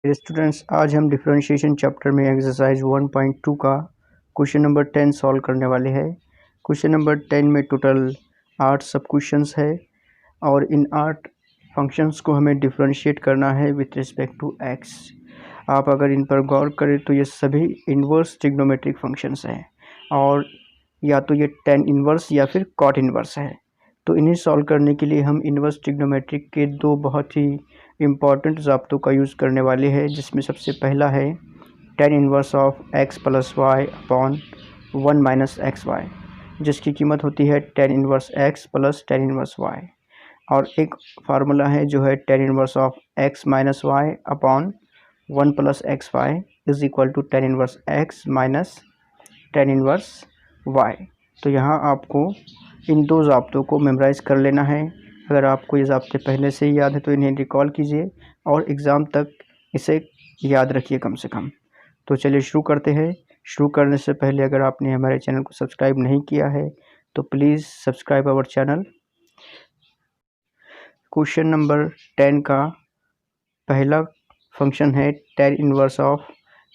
Students, आज हम differentiation chapter में एक्सरसाइज 1.2 का क्वेश्चन नंबर 10 सॉल्व करने वाले हैं। क्वेश्चन नंबर 10 में टोटल 8 सब क्वेश्चंस है और इन 8 फंक्शंस को हमें डिफरेंशिएट करना है विथ रिस्पेक्ट टू एक्स। आप अगर इन पर गौर करें तो ये सभी इन्वर्स ट्रिग्नोमेट्रिक फंक्शंस हैं और या तो ये tan इन्वर्स या फिर cot इन्वर्स है। तो इन्हें सॉल्व करने के लिए हम इन्वर्स ट्रिग्नोमेट्रिक के दो बहुत ही इम्पॉर्टेंट ज़ाब्तों का यूज़ करने वाले हैं, जिसमें सबसे पहला है tan inverse of x plus y upon 1 minus x y, जिसकी कीमत होती है tan inverse x plus tan inverse y। और एक फार्मूला है जो है tan inverse of x minus y upon 1 plus x y is equal to tan inverse x minus tan inverse y। तो यहाँ आपको इन दो ज़ाब्तों को मेमोराइज़ कर लेना है। अगर आपको ये ज़ाब्ते पहले से ही याद है तो इन्हें रिकॉल कीजिए और एग्ज़ाम तक इसे याद रखिए कम से कम। तो चलिए शुरू करते हैं। शुरू करने से पहले अगर आपने हमारे चैनल को सब्सक्राइब नहीं किया है तो please subscribe our channel. Question number 10 का पहला फंक्शन है tan inverse of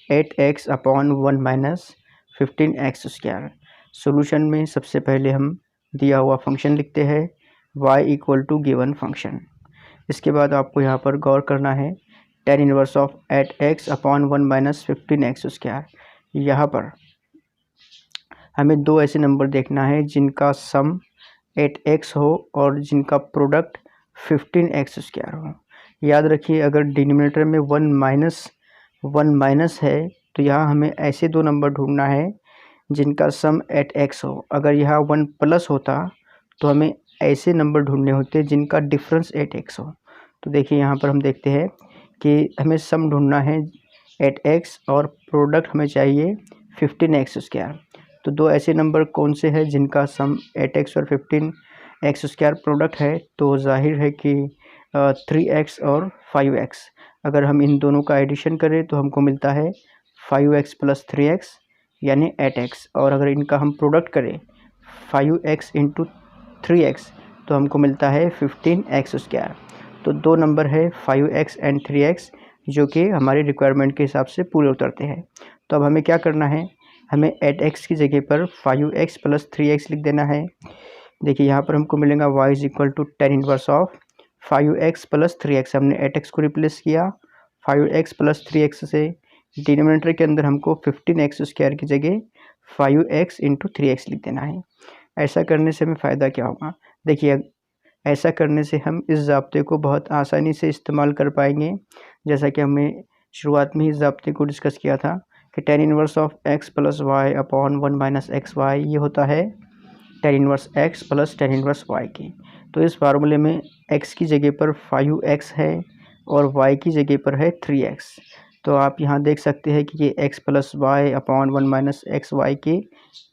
8x upon 1 minus 15x square. Solution में सबसे पहले हम दिया हुआ फंक्शन लिखते हैं y equal to given function. इसके बाद आपको यहाँ पर गौर करना है tan inverse of 8x upon 1 minus 15x square. यहाँ पर हमें दो ऐसे नंबर देखना है जिनका सम 8x हो और जिनका प्रोडक्ट 15x स्क्वायर हो। याद रखिए, अगर डिनोमिनेटर में 1 माइनस है तो यहाँ हमें ऐसे दो नंबर ढूंढना है जिनका सम 8x हो। अगर यहाँ 1 प्लस होता तो हमें ऐसे नंबर ढूंढने होते जिनका डिफरेंस 8x हो। तो देखिए यहाँ पर हम देखते हैं कि हमें सम ढूंढना है 8x और प्रोडक्ट हमें चाहिए 15x स्क्वायर। तो दो ऐसे नंबर कौन से हैं जिनका सम 8x और 15x स्क्वायर प्रोडक्ट है? तो जाहिर है कि 3x और 5x। अगर हम इन दोनों का एडिशन करें तो हमको मिलता है 5x प्लस 3x यानी 8x। और अगर इनका हम प्रोडक्ट करें 5x इंटू 3x तो हमको मिलता है 15x स्क्वायर। तो दो नंबर है 5x एंड 3x जो कि हमारी रिक्वायरमेंट के हिसाब से पूरे उतरते हैं। तो अब हमें क्या करना है, हमें 8x की जगह पर 5x प्लस 3x लिख देना है। देखिए यहाँ पर हमको मिलेगा y is equal to tan inverse of 5x plus 3x। हमने 8x को रिप्लेस किया 5x प्लस 3x से। डिनोमिनेटर के अंदर हमको 15x स्क्वायर की जगह 5x इंटू 3x लिख देना है। ऐसा करने से हमें फ़ायदा क्या होगा? देखिए, ऐसा करने से हम इस ज़ाब्ते को बहुत आसानी से इस्तेमाल कर पाएंगे, जैसा कि हमने शुरुआत में ही इस ज़ाब्ते को डिस्कस किया था कि tan inverse of x plus y upon 1 minus x y, ये होता है tan inverse x plus tan inverse y की। तो इस फार्मूले में x की जगह पर 5x है और y की जगह पर है 3x। तो आप यहाँ देख सकते हैं कि ये x plus y upon 1 minus x y के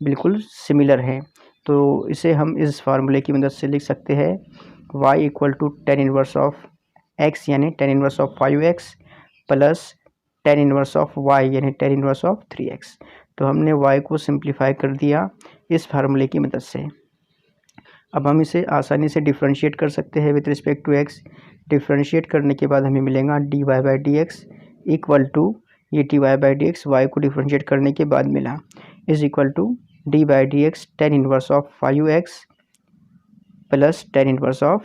बिल्कुल सिमिलर है। तो इसे हम इस फार्मूले की मदद से लिख सकते हैं y equal to tan inverse of x यानी tan inverse of 5x plus tan inverse of y यानी tan इन्वर्स ऑफ 3x। तो हमने y को सिंप्लीफाई कर दिया इस फार्मूले की मदद से। अब हम इसे आसानी से डिफरेंशिएट कर सकते हैं with respect to x। Differentiate करने के बाद हमें मिलेगा dy by d x equal to, ये dy by d x y को डिफरेंशिएट करने के बाद मिला, is equal to d by d x tan inverse of 5x plus tan inverse of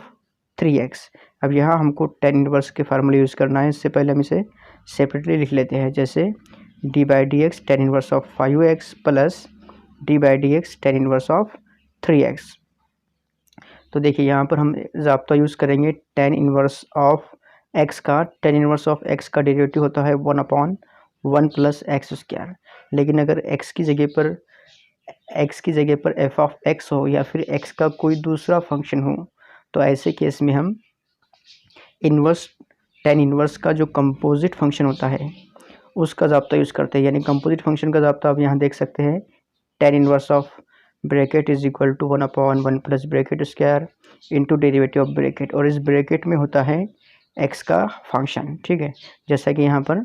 3x। अब यहाँ हमको tan इन्वर्स के फार्मूले यूज़ करना है। इससे पहले हम इसे सेपरेटली लिख लेते हैं, जैसे D by d x tan inverse of 5x plus d by d x tan inverse of 3x। तो देखिए यहाँ पर हम ज़ाब्ता यूज़ करेंगे tan इन्वर्स ऑफ x का। tan इन्वर्स ऑफ x का डेरिवेटिव होता है 1 अपॉन 1 प्लस एक्स स्क्वायर। लेकिन अगर x की जगह पर f ऑफ x हो या फिर x का कोई दूसरा फंक्शन हो तो ऐसे केस में हम tan इन्वर्स का जो कंपोजिट फंक्शन होता है उसका ज़ाब्ता यूज़ करते हैं। यानी कंपोजिट फंक्शन का ज़ाब्ता आप यहाँ देख सकते हैं tan inverse of bracket is equal to 1 upon 1 plus bracket square into derivative of bracket, और इस ब्रैकेट में होता है x का फंक्शन। ठीक है, जैसा कि यहाँ पर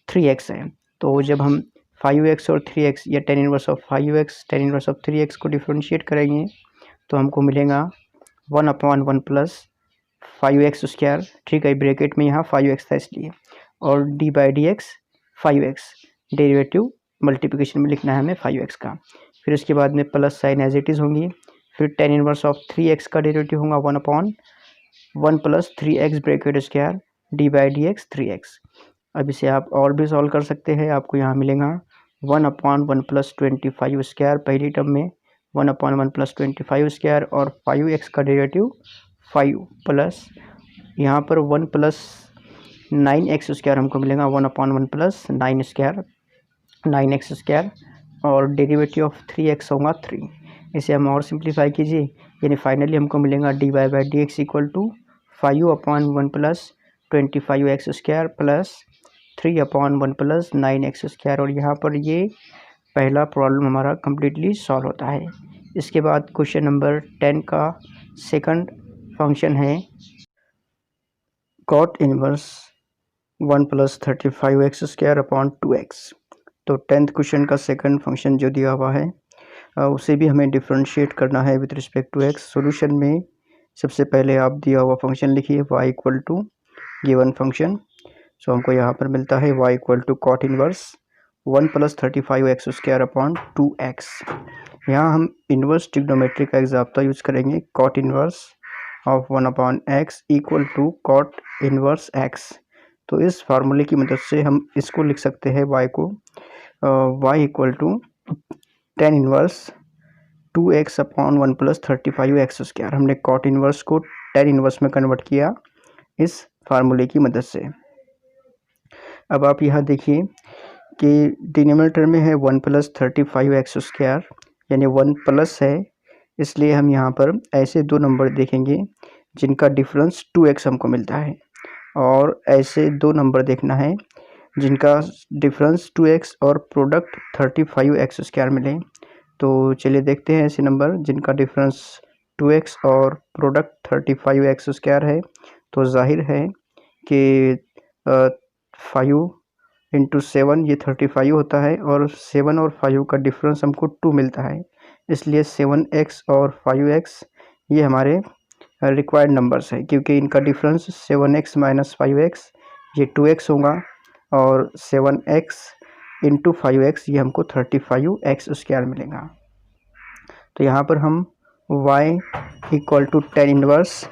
3x है। तो जब हम 5x और 3x या tan inverse of 5x tan inverse of 3x को डिफरेंशिएट करेंगे तो हमको मिलेगा 1 अपॉन 1 प्लस 5x स्क्वायर। ठीक है, ब्रैकेट में यहाँ 5x था इसलिए, और D by d x 5x, derivative multiplication में लिखना है हमें 5x का। फिर उसके बाद में plus sign as it is होंगी। फिर टेन इनवर्स ऑफ 3x का डेरिवेटिव होगा 1/1 plus 3x bracket square D by d x 3x। अब इसे आप और भी सॉल्व कर सकते हैं। आपको यहाँ मिलेगा 1/1 प्लस 25 स्क्वायर पहली टर्म में, 1/1 प्लस 25 स्क्वायर और 5x का डेरिवेटिव 5 प्लस यहाँ पर 1 प्लस 9x स्क्वायर हमको मिलेगा 1/1 प्लस 9 स्क्वायर 9x स्क्वायर और डेरिवेटिव ऑफ 3x होगा 3। इसे हम और सिंप्लीफाई कीजिए, यानी फाइनली हमको मिलेगा d y by d x equal to 5/1 plus 25x square plus 3/1 plus 9x square. और यहाँ पर ये पहला प्रॉब्लम हमारा कम्प्लीटली सॉल्व होता है। इसके बाद क्वेश्चन नंबर 10 का सेकंड फंक्शन है cot inverse 1 plus 35x square upon 2x। तो 10th क्वेश्चन का सेकंड फंक्शन जो दिया हुआ है उसे भी हमें डिफ्रेंशिएट करना है with respect to x। Solution में सबसे पहले आप दिया हुआ फंक्शन लिखिए y equal to given function. So हमको यहाँ पर मिलता है y equal to cot inverse 1 plus 35x square upon 2x। यहाँ हम इन्वर्स ट्रिग्नोमेट्री का एग्जाम्पल यूज करेंगे। Cot inverse of 1/x equal to cot inverse x। तो इस फार्मूले की मदद से हम इसको लिख सकते हैं y को y equal to tan inverse 2x upon 1 plus 35x square. हमने कॉट इनवर्स को टेन इनवर्स में कन्वर्ट किया इस फार्मूले की मदद से। अब आप यहाँ देखिए कि डिनोमिनेटर में है 1 प्लस 35x स्क्वायर, यानी 1 प्लस है, इसलिए हम यहाँ पर ऐसे दो नंबर देखेंगे जिनका डिफरेंस 2x हमको मिलता है, और ऐसे दो नंबर देखना है जिनका डिफरेंस 2x और प्रोडक्ट 35x स्क्वायर मिले। तो चलिए देखते हैं ऐसे नंबर जिनका डिफरेंस 2x और प्रोडक्ट 35x स्क्वायर है। तो जाहिर है कि 5 इंटू 7 ये 35 होता है, और 7 और 5 का डिफरेंस हमको 2 मिलता है, इसलिए 7x और 5x ये हमारे रिक्वायर्ड नंबर्स है, क्योंकि इनका डिफरेंस 7x माइनस 5x ये 2x होगा, और 7x इंटू 5x ये हमको 35x स्क्वायर मिलेगा। तो यहाँ पर हम y equal to tan inverse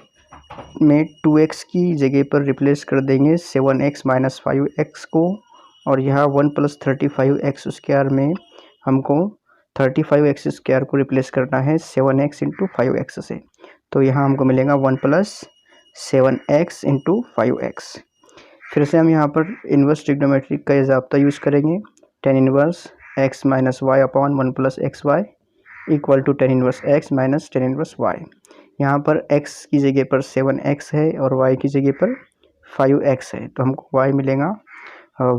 में 2x की जगह पर रिप्लेस कर देंगे 7x माइनस 5x को, और यहाँ 1 प्लस 35x स्क्वायर में हमको 35x स्क्वायर को रिप्लेस करना है 7x इंटू 5x से। तो यहाँ हमको मिलेगा 1 प्लस 7x इंटू 5x। फिर से हम यहाँ पर इन्वर्स ट्रिग्नोमेट्री का ज़ाब्ता यूज़ करेंगे। Tan inverse x minus y upon 1 plus x y equal to tan inverse x minus tan inverse y। यहाँ पर x की जगह पर 7x है और y की जगह पर 5x है, तो हमको y मिलेगा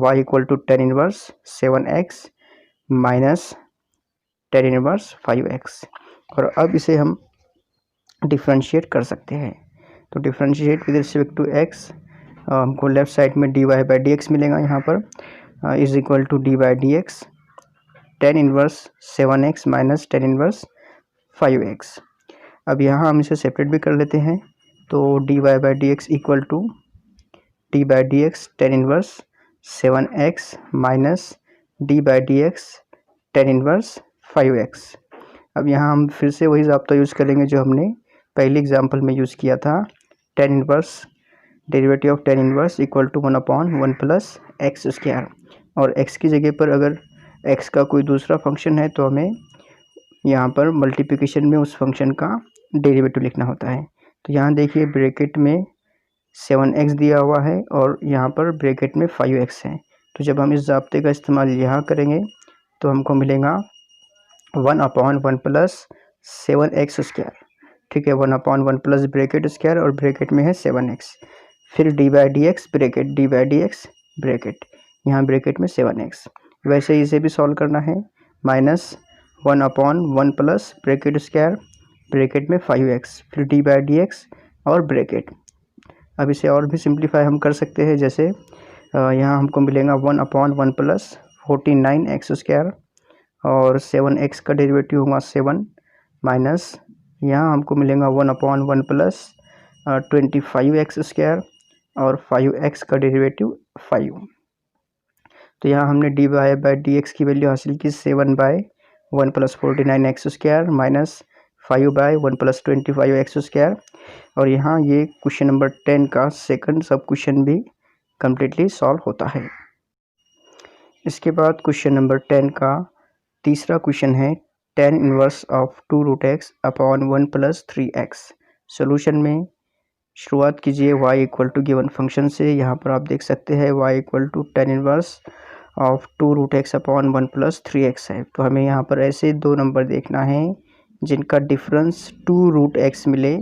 y equal to tan inverse 7x minus tan inverse 5x। और अब इसे हम डिफ्रेंशिएट कर सकते हैं। तो differentiate with respect to x हमको लेफ्ट साइड में d y by d x मिलेगा, यहाँ पर is equal to d by d x tan inverse 7x minus tan inverse 5x। अब यहाँ हम इसे सेपरेट भी कर लेते हैं। तो d y by d x equal to d by d x tan inverse 7x minus d by d x tan inverse 5x। अब यहाँ हम फिर से वही ज़ाब्ता यूज़ करेंगे जो हमने पहले एग्जाम्पल में यूज़ किया था। Tan inverse derivative of tan inverse equal to 1/1 plus x square, और x की जगह पर अगर x का कोई दूसरा फंक्शन है तो हमें यहाँ पर मल्टीप्लिकेशन में उस फंक्शन का डेरिवेटिव लिखना होता है। तो यहाँ देखिए ब्रैकेट में 7x दिया हुआ है और यहाँ पर ब्रैकेट में 5x है। तो जब हम इस ज़ाब्ते का इस्तेमाल यहाँ करेंगे तो हमको मिलेगा 1/1 प्लस 7x स्क्वायर। ठीक है, 1/1 प्लस ब्रैकेट स्क्वायर और ब्रैकेट में है 7x, फिर D by d x bracket D by d x bracket, यहाँ ब्रैकेट में 7x। वैसे इसे भी सॉल्व करना है। Minus 1/1 plus bracket square bracket में 5x, फिर डी बाई डी एक्स और ब्रैकेट। अब इसे और भी सिंप्लीफाई हम कर सकते हैं, जैसे यहाँ हमको मिलेगा 1/1 प्लस 49x स्क्वायर, और 7x का डेरिवेटिव होगा 7 माइनस यहाँ हमको मिलेगा 1/1 प्लस 25x स्क्वायर और 5x का डेरिवेटिव 5। तो यहाँ हमने dy बाई डी एक्स की वैल्यू हासिल की 7/1 + 49x² माइनस 5/1 + 25x²। और यहाँ ये क्वेश्चन नंबर 10 का सेकंड सब क्वेश्चन भी कम्प्लीटली सॉल्व होता है। इसके बाद क्वेश्चन नंबर 10 का तीसरा क्वेश्चन है tan inverse of 2√x upon 1 + 3x। Solution में शुरुआत कीजिए y equal to given function से। यहाँ पर आप देख सकते हैं y equal to tan inverse of 2√x upon 1 + 3x है। तो हमें यहाँ पर ऐसे दो नंबर देखना है जिनका डिफरेंस 2√x मिले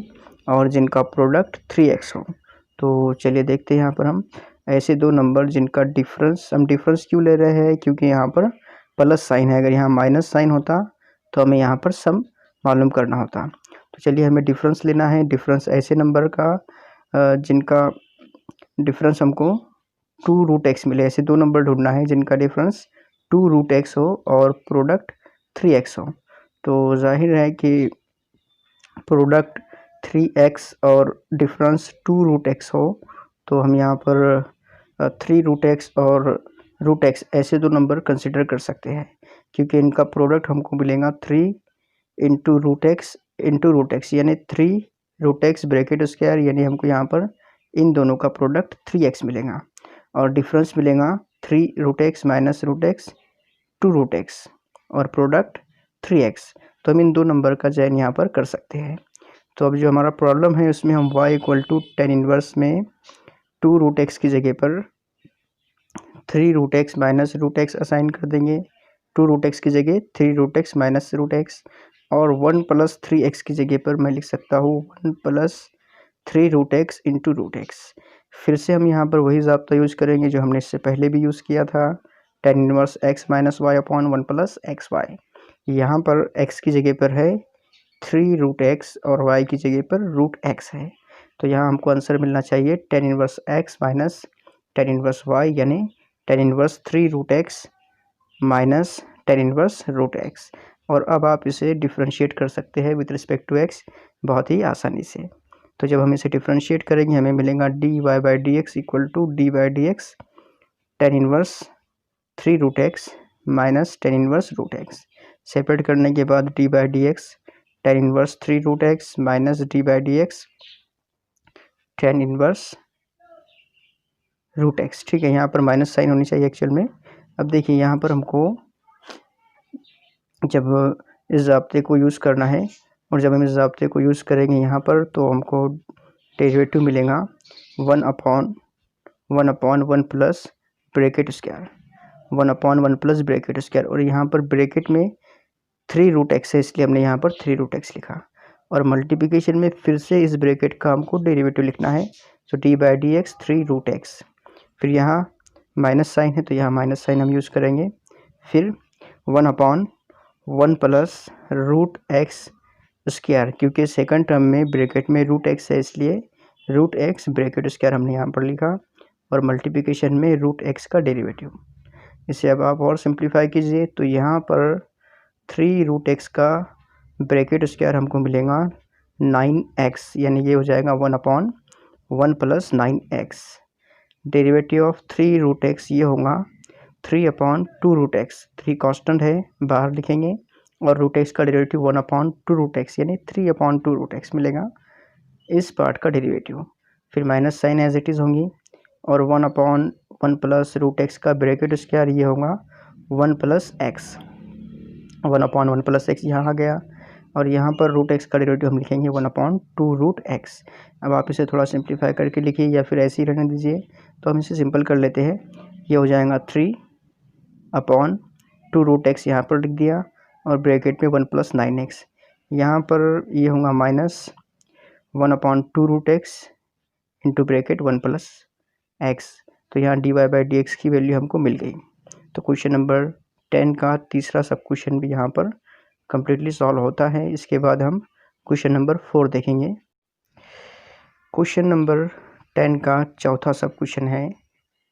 और जिनका प्रोडक्ट 3x हो। तो चलिए देखते हैं यहाँ पर हम ऐसे दो नंबर जिनका डिफरेंस, हम डिफरेंस क्यों ले रहे हैं क्योंकि यहाँ पर प्लस साइन है। अगर यहाँ माइनस साइन होता तो हमें यहाँ पर सम मालूम करना होता। तो चलिए हमें डिफरेंस लेना है। डिफरेंस ऐसे नंबर का जिनका डिफरेंस हमको 2√x मिले। ऐसे दो नंबर ढूंढना है जिनका डिफरेंस 2√x हो और प्रोडक्ट 3x हो। तो जाहिर है कि प्रोडक्ट 3x और डिफरेंस 2√x हो तो हम यहाँ पर 3√x और √x ऐसे दो नंबर कंसिडर कर सकते हैं क्योंकि इनका प्रोडक्ट हमको मिलेगा 3 इंटू √x यानी 3√x ब्रैकेट स्क्वायर, यानी हमको यहाँ पर इन दोनों का प्रोडक्ट 3x मिलेगा और डिफरेंस मिलेगा 3√x माइनस √x 2√x और प्रोडक्ट 3x। तो हम इन दो नंबर का चयन यहाँ पर कर सकते हैं। तो अब जो हमारा प्रॉब्लम है उसमें हम y equal to tan inverse में 2√x की जगह पर 3√x माइनस √x असाइन कर देंगे। 2√x की जगह 3√x माइनस √x और 1 + 3x की जगह पर मैं लिख सकता हूँ 1 + 3√x इंटू √x। फिर से हम यहाँ पर वही ज़ाब्ता यूज़ करेंगे जो हमने इससे पहले भी यूज़ किया था, tan inverse x minus y upon 1 + xy। यहाँ पर x की जगह पर है 3√x और y की जगह पर √x है। तो यहाँ हमको आंसर मिलना चाहिए tan inverse x minus tan inverse y यानी tan inverse 3√x minus tan inverse √x। और अब आप इसे डिफ्रेंशिएट कर सकते हैं विद रिस्पेक्ट टू x बहुत ही आसानी से। तो जब हम इसे डिफ्रेंशिएट करेंगे हमें मिलेगा dy by d x equal to d by d x tan inverse 3√x minus tan inverse √x। Separate करने के बाद d by d x tan inverse 3√x minus d by d x tan inverse √x। ठीक है, यहाँ पर minus sign होनी चाहिए actual में। अब देखिए यहाँ पर हमको जब इस ज़ाब्ते को यूज़ करना है और जब हम इस ज़ाब्ते को यूज़ करेंगे यहाँ पर तो हमको डेरिवेटिव मिलेगा 1/1 plus bracket square 1/1 plus bracket square. और यहाँ पर ब्रैकेट में 3√x है इसलिए हमने यहाँ पर 3√x लिखा और मल्टीप्लिकेशन में फिर से इस ब्रैकेट का हमको डेरिवेटिव लिखना है। तो d by d x 3√x, फिर यहाँ माइनस साइन है तो यहाँ माइनस साइन हम यूज़ करेंगे। फिर 1/1 प्लस √x स्क्वायर, क्योंकि सेकंड टर्म में ब्रैकेट में √x है इसलिए √x ब्रैकेट स्क्वायर हमने यहाँ पर लिखा और मल्टीप्लिकेशन में √x का डेरिवेटिव। इसे अब आप और सिंप्लीफाई कीजिए तो यहाँ पर 3√x का ब्रैकेट स्क्वायर हमको मिलेगा 9x, यानी ये हो जाएगा 1/1 plus 9x। Derivative of 3√x ये होगा 3/2√x। 3 कांस्टेंट है बाहर लिखेंगे और √x का डेरिवेटिव 1/2√x यानी 3/2√x मिलेगा इस पार्ट का डेरिवेटिव। फिर minus sign as it is होंगी और 1/1 प्लस √x का ब्रैकेट स्क्वायर ये होगा 1 + x। 1/1 प्लस x यहाँ आ गया और यहाँ पर √x का डेरिवेटिव हम लिखेंगे 1/2√x। अब आप इसे थोड़ा सिंप्लीफाई करके लिखिए या फिर ऐसे ही रहने दीजिए। तो हम इसे सिंपल कर लेते हैं। ये हो जाएगा 3/2√x यहाँ पर लिख दिया और ब्रैकेट में 1 + 9x। यहाँ पर ये होगा minus 1/2√x into bracket 1 + x। तो यहाँ dy बाई डी एक्स की वैल्यू हमको मिल गई। तो क्वेश्चन नंबर 10 का तीसरा सब क्वेश्चन भी यहाँ पर कम्प्लीटली सॉल्व होता है। इसके बाद हम क्वेश्चन नंबर 4 देखेंगे। क्वेश्चन नंबर 10 का चौथा सब क्वेश्चन है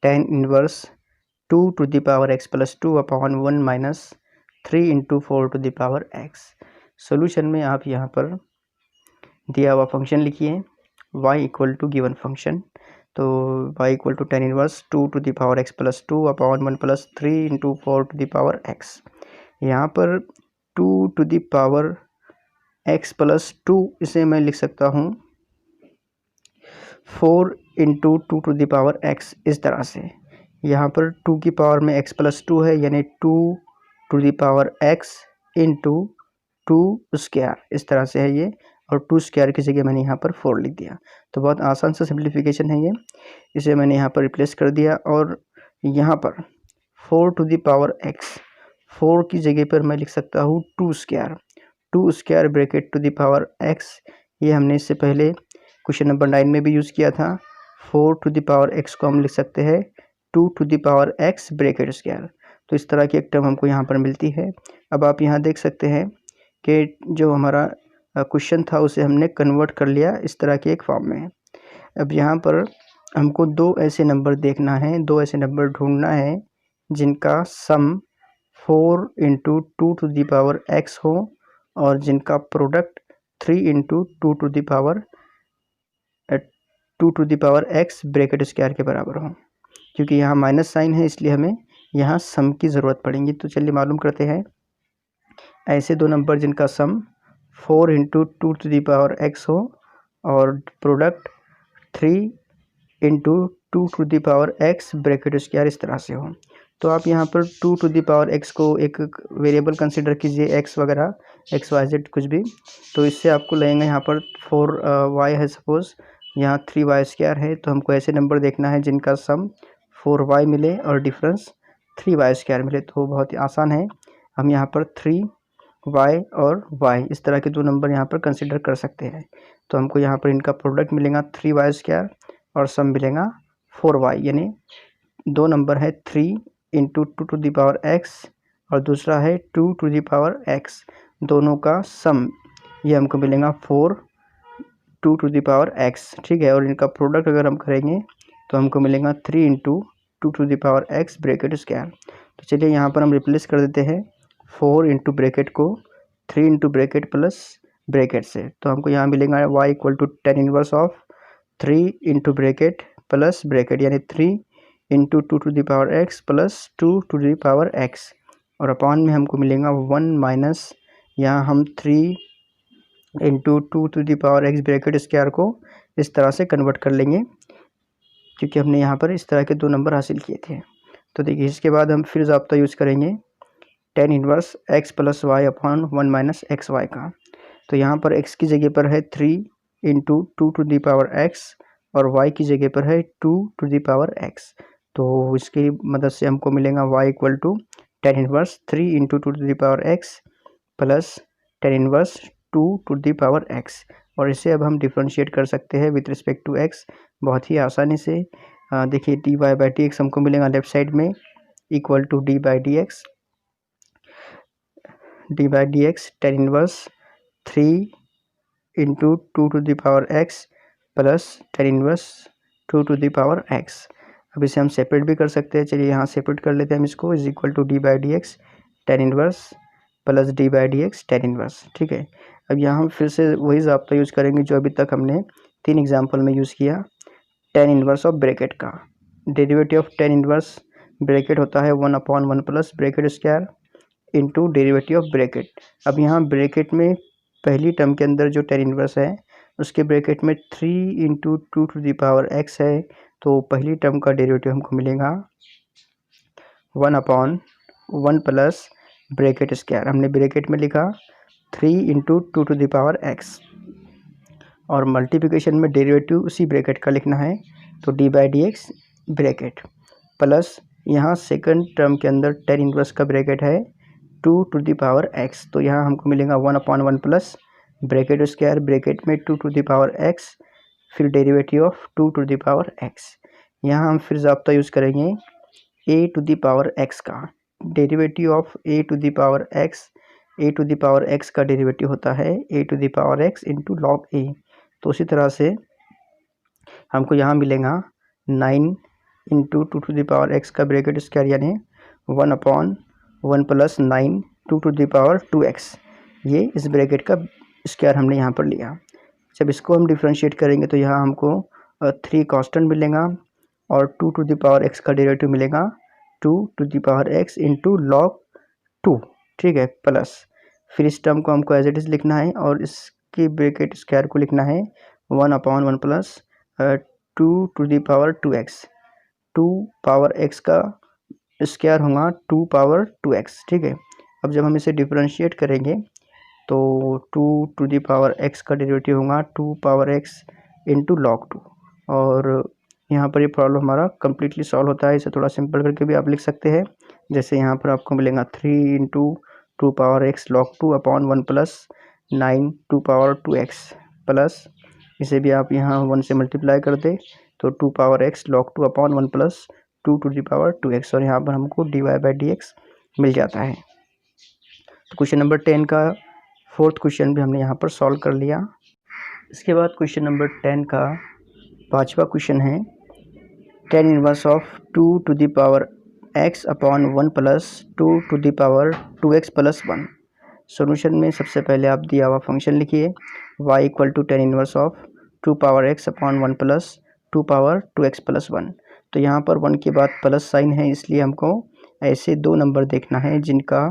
tan inverse 2⁻x + 2/1 minus 3 × 4⁻x। Solution में आप यहाँ पर दिया हुआ फंक्शन लिखिए y equal to given function तो y equal to tan inverse 2 to the power x plus 2 upon 1 plus 3 into 4 to the power x। यहाँ पर 2 to the power x plus 2 इसे मैं लिख सकता हूँ 4 into 2 to the power x, इस तरह से। यहाँ पर 2 की पावर में x प्लस 2 है, यानी 2 to the power x into 2 square, इस तरह से है ये। और 2 स्क्वायर की जगह मैंने यहाँ पर 4 लिख दिया। तो बहुत आसान सा सिंप्लीफिकेशन है ये। इसे मैंने यहाँ पर रिप्लेस कर दिया और यहाँ पर 4 टू द पावर x, 4 की जगह पर मैं लिख सकता हूँ 2 square, 2 square bracket to the power x। ये हमने इससे पहले क्वेश्चन नंबर 9 में भी यूज़ किया था। 4 टू द पावर x को हम लिख सकते हैं 2 to the power x bracket square. तो इस तरह की एक टर्म हमको यहाँ पर मिलती है। अब आप यहाँ देख सकते हैं कि जो हमारा क्वेश्चन था उसे हमने कन्वर्ट कर लिया इस तरह के एक फॉर्म में। अब यहाँ पर हमको दो ऐसे नंबर देखना है, दो ऐसे नंबर ढूंढना है जिनका sum 4 into 2 to the power x हो और जिनका product 3 into 2 to the power 2 to the power x bracket square के बराबर हो। क्योंकि यहाँ माइनस साइन है इसलिए हमें यहाँ सम की ज़रूरत पड़ेगी। तो चलिए मालूम करते हैं। ऐसे दो नंबर जिनका sum 4 into 2 to the power x हो और product 3 into 2 to the power x bracket square इस तरह से हो। तो आप यहाँ पर 2 टू द पावर x को एक वेरिएबल कंसिडर कीजिए, x वगैरह xyz कुछ भी। तो इससे आपको लगेगा यहाँ पर 4y है सपोज़, यहाँ 3y स्क्वायर है। तो हमको ऐसे नंबर देखना है जिनका सम 4y मिले और डिफरेंस 3y स्क्वायर मिले। तो बहुत ही आसान है, हम यहाँ पर 3y और y इस तरह के दो नंबर यहाँ पर कंसिडर कर सकते हैं। तो हमको यहाँ पर इनका प्रोडक्ट मिलेगा 3y स्क्वायर और सम मिलेगा 4y, यानी दो नंबर है 3 into 2 to the power x और दूसरा है 2 टू द पावर x। दोनों का सम ये हमको मिलेगा 4 2 टू द पावर x, ठीक है। और इनका प्रोडक्ट अगर हम करेंगे तो हमको मिलेगा 3 into 2 to the power x bracket square. तो चलिए यहाँ पर हम रिप्लेस कर देते हैं 4 इंटू ब्रैकेट को 3 इंटू ब्रैकेट प्लस ब्रैकेट से। तो हमको यहाँ मिलेगा y equal to tan inverse of 3 into bracket plus bracket, यानी 3 into 2 to the power x plus 2 to the power x और अपॉन में हमको मिलेगा 1 माइनस यहाँ हम 3 into 2 to the power x bracket square को इस तरह से कन्वर्ट कर लेंगे क्योंकि हमने यहाँ पर इस तरह के दो नंबर हासिल किए थे। तो देखिए इसके बाद हम फिर ज़ाब्ता यूज़ करेंगे tan inverse x plus y upon 1 minus x y का। तो यहाँ पर x की जगह पर है 3 into 2 to the power x और y की जगह पर है 2 टू द पावर x। तो इसकी मदद से हमको मिलेगा y equal to tan inverse 3 into 2 to the power x plus tan inverse 2 to the power x। और इसे अब हम डिफ्रेंशिएट कर सकते हैं विथ रिस्पेक्ट टू x बहुत ही आसानी से। देखिए dy बाई डी एक्स हमको मिलेगा लेफ्ट साइड में equal to d by d x tan inverse 3 into 2 to the power x plus tan inverse 2 to the power x। अब इसे हम सेपरेट भी कर सकते हैं। चलिए यहाँ सेपरेट कर लेते हैं हम इसको, is equal to d by d x tan inverse plus d by d x tan inverse, ठीक है। अब यहाँ हम फिर से वही ज़ाब्ता यूज़ करेंगे जो अभी तक हमने 3 एग्जाम्पल में यूज़ किया। टेन इनवर्स ऑफ ब्रैकेट का derivative of tan inverse bracket होता है 1 upon 1 plus bracket square into derivative of bracket. अब यहाँ ब्रैकेट में पहली टर्म के अंदर जो टेन इनवर्स है उसके ब्रैकेट में 3 into 2 to the power x है। तो पहली टर्म का डेरिवेटिव हमको मिलेगा 1 अपॉन 1 प्लस ब्रैकेट स्क्वायर, हमने ब्रैकेट में लिखा 3 into 2 to the power x और मल्टीप्लिकेशन में डेरिवेटिव उसी ब्रैकेट का लिखना है। तो d by d x bracket plus यहाँ सेकंड टर्म के अंदर टेन इनवर्स का ब्रैकेट है 2 टू द पावर x। तो यहाँ हमको मिलेगा 1 upon 1 plus bracket square bracket में 2 टू द पावर x फिर derivative of 2 to the power x। यहाँ हम फिर ज़ाब्ता यूज़ करेंगे a to the power x का derivative of a to the power x। a to the power x का derivative होता है a to the power x into log a। तो उसी तरह से हमको यहाँ मिलेगा 9 into 2 to the power x का ब्रैकेट स्क्वायर, यानी 1 upon 1 plus 9 2 to the power 2x। ये इस ब्रैकेट का स्क्वायर हमने यहाँ पर लिया। जब इसको हम डिफ्रेंशिएट करेंगे तो यहाँ हमको 3 कांस्टेंट मिलेगा और 2 टू द पावर x का डेरिवेटिव मिलेगा 2 to the power x into log 2, ठीक है, प्लस फिर इस टर्म को हमको एज इट इज़ लिखना है और इसकी ब्रैकेट स्क्वायर को लिखना है 1/1 plus 2 to the power 2x, 2 power x का स्क्वायर होगा 2 पावर 2x, ठीक है। अब जब हम इसे डिफरेंशिएट करेंगे तो 2 टू द पावर x का डेरिवेटिव होगा 2 पावर x इंटू लॉग 2, और यहाँ पर ये प्रॉब्लम हमारा कम्प्लीटली सॉल्व होता है। इसे थोड़ा सिंपल करके भी आप लिख सकते हैं, जैसे यहाँ पर आपको मिलेगा 3 into 2 power x log 2 upon 1 plus 9 2 power 2x, plus इसे भी आप यहाँ 1 से मल्टीप्लाई कर दे तो 2 power x log 2 upon 1 plus 2 to the power 2x, और यहाँ पर हमको dy/dx मिल जाता है। तो क्वेश्चन नंबर 10 का फोर्थ क्वेश्चन भी हमने यहाँ पर सॉल्व कर लिया। इसके बाद क्वेश्चन नंबर 10 का पांचवा क्वेश्चन है tan inverse of 2 to the power x upon 1 plus 2 to the power 2x plus 1। Solution में सबसे पहले आप दिया हुआ फंक्शन लिखिए y equal to tan inverse of 2 power x upon 1 plus 2 power 2x plus 1। तो यहाँ पर 1 के बाद प्लस साइन है, इसलिए हमको ऐसे दो नंबर देखना है जिनका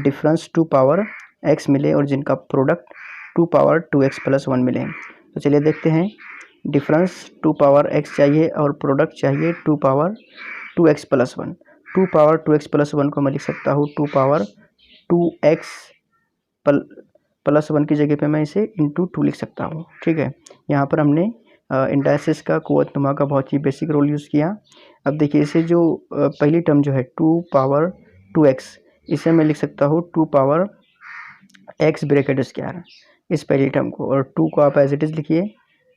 डिफरेंस 2 पावर x मिले और जिनका प्रोडक्ट 2 पावर 2x प्लस 1 मिले। तो चलिए देखते हैं, डिफरेंस 2 पावर x चाहिए और प्रोडक्ट चाहिए 2 power 2x plus 1। 2 power 2x plus 1 को मैं लिख सकता हूँ 2 पावर 2x प्लस 1 की जगह पे मैं इसे इंटू 2 लिख सकता हूँ, ठीक है। यहाँ पर हमने इंडाइसिस का कुव्वतनुमा का बहुत ही बेसिक रोल यूज़ किया। अब देखिए इसे जो पहली टर्म जो है 2 पावर 2x, इसे मैं लिख सकता हूँ 2 पावर x ब्रैकेट स्क्वायर, इस पहली टर्म को, और 2 को आप एज इट इज़ लिखिए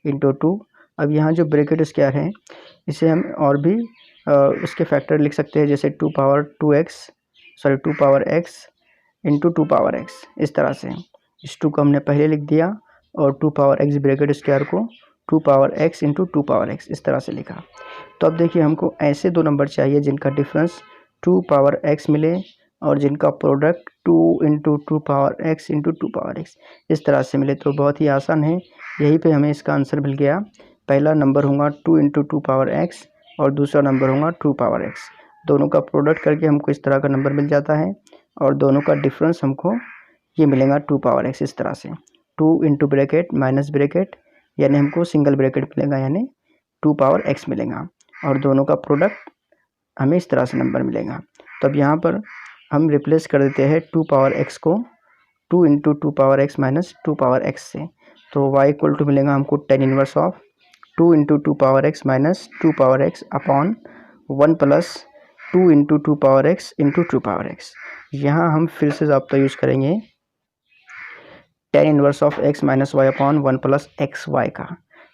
इंटू 2। अब यहाँ जो ब्रैकेट स्क्वायर है इसे हम और भी उसके फैक्टर लिख सकते हैं, जैसे 2 power 2 power x into 2 power x, इस तरह से। इस 2 को हमने पहले लिख दिया और 2 पावर x ब्रैकेट स्क्वायर को 2 power x into 2 power x, इस तरह से लिखा। तो अब देखिए हमको ऐसे दो नंबर चाहिए जिनका डिफरेंस 2 पावर x मिले और जिनका product 2 into 2 power x into 2 power x, इस तरह से मिले। तो बहुत ही आसान है, यहीं पे हमें इसका आंसर मिल गया। पहला नंबर होगा 2 इंटू 2 पावर x और दूसरा नंबर होगा 2 पावर x। दोनों का प्रोडक्ट करके हमको इस तरह का नंबर मिल जाता है और दोनों का डिफरेंस हमको ये मिलेगा 2 पावर x, इस तरह से। 2 इंटू ब्रैकेट माइनस ब्रैकेट, यानी हमको सिंगल ब्रैकेट मिलेगा, यानी 2 पावर x मिलेगा, और दोनों का प्रोडक्ट हमें इस तरह से नंबर मिलेगा। तो अब यहाँ पर हम रिप्लेस कर देते हैं 2 पावर x को 2 into 2 power x minus 2 power x से। तो y इक्वल टू मिलेगा हमको tan inverse of 2 into 2 power x minus 2 power x upon 1 plus 2 into 2 power x into 2 power x। यहाँ हम फिर से ज़ाब्ता यूज़ करेंगे tan inverse of x minus y upon 1 plus x y का,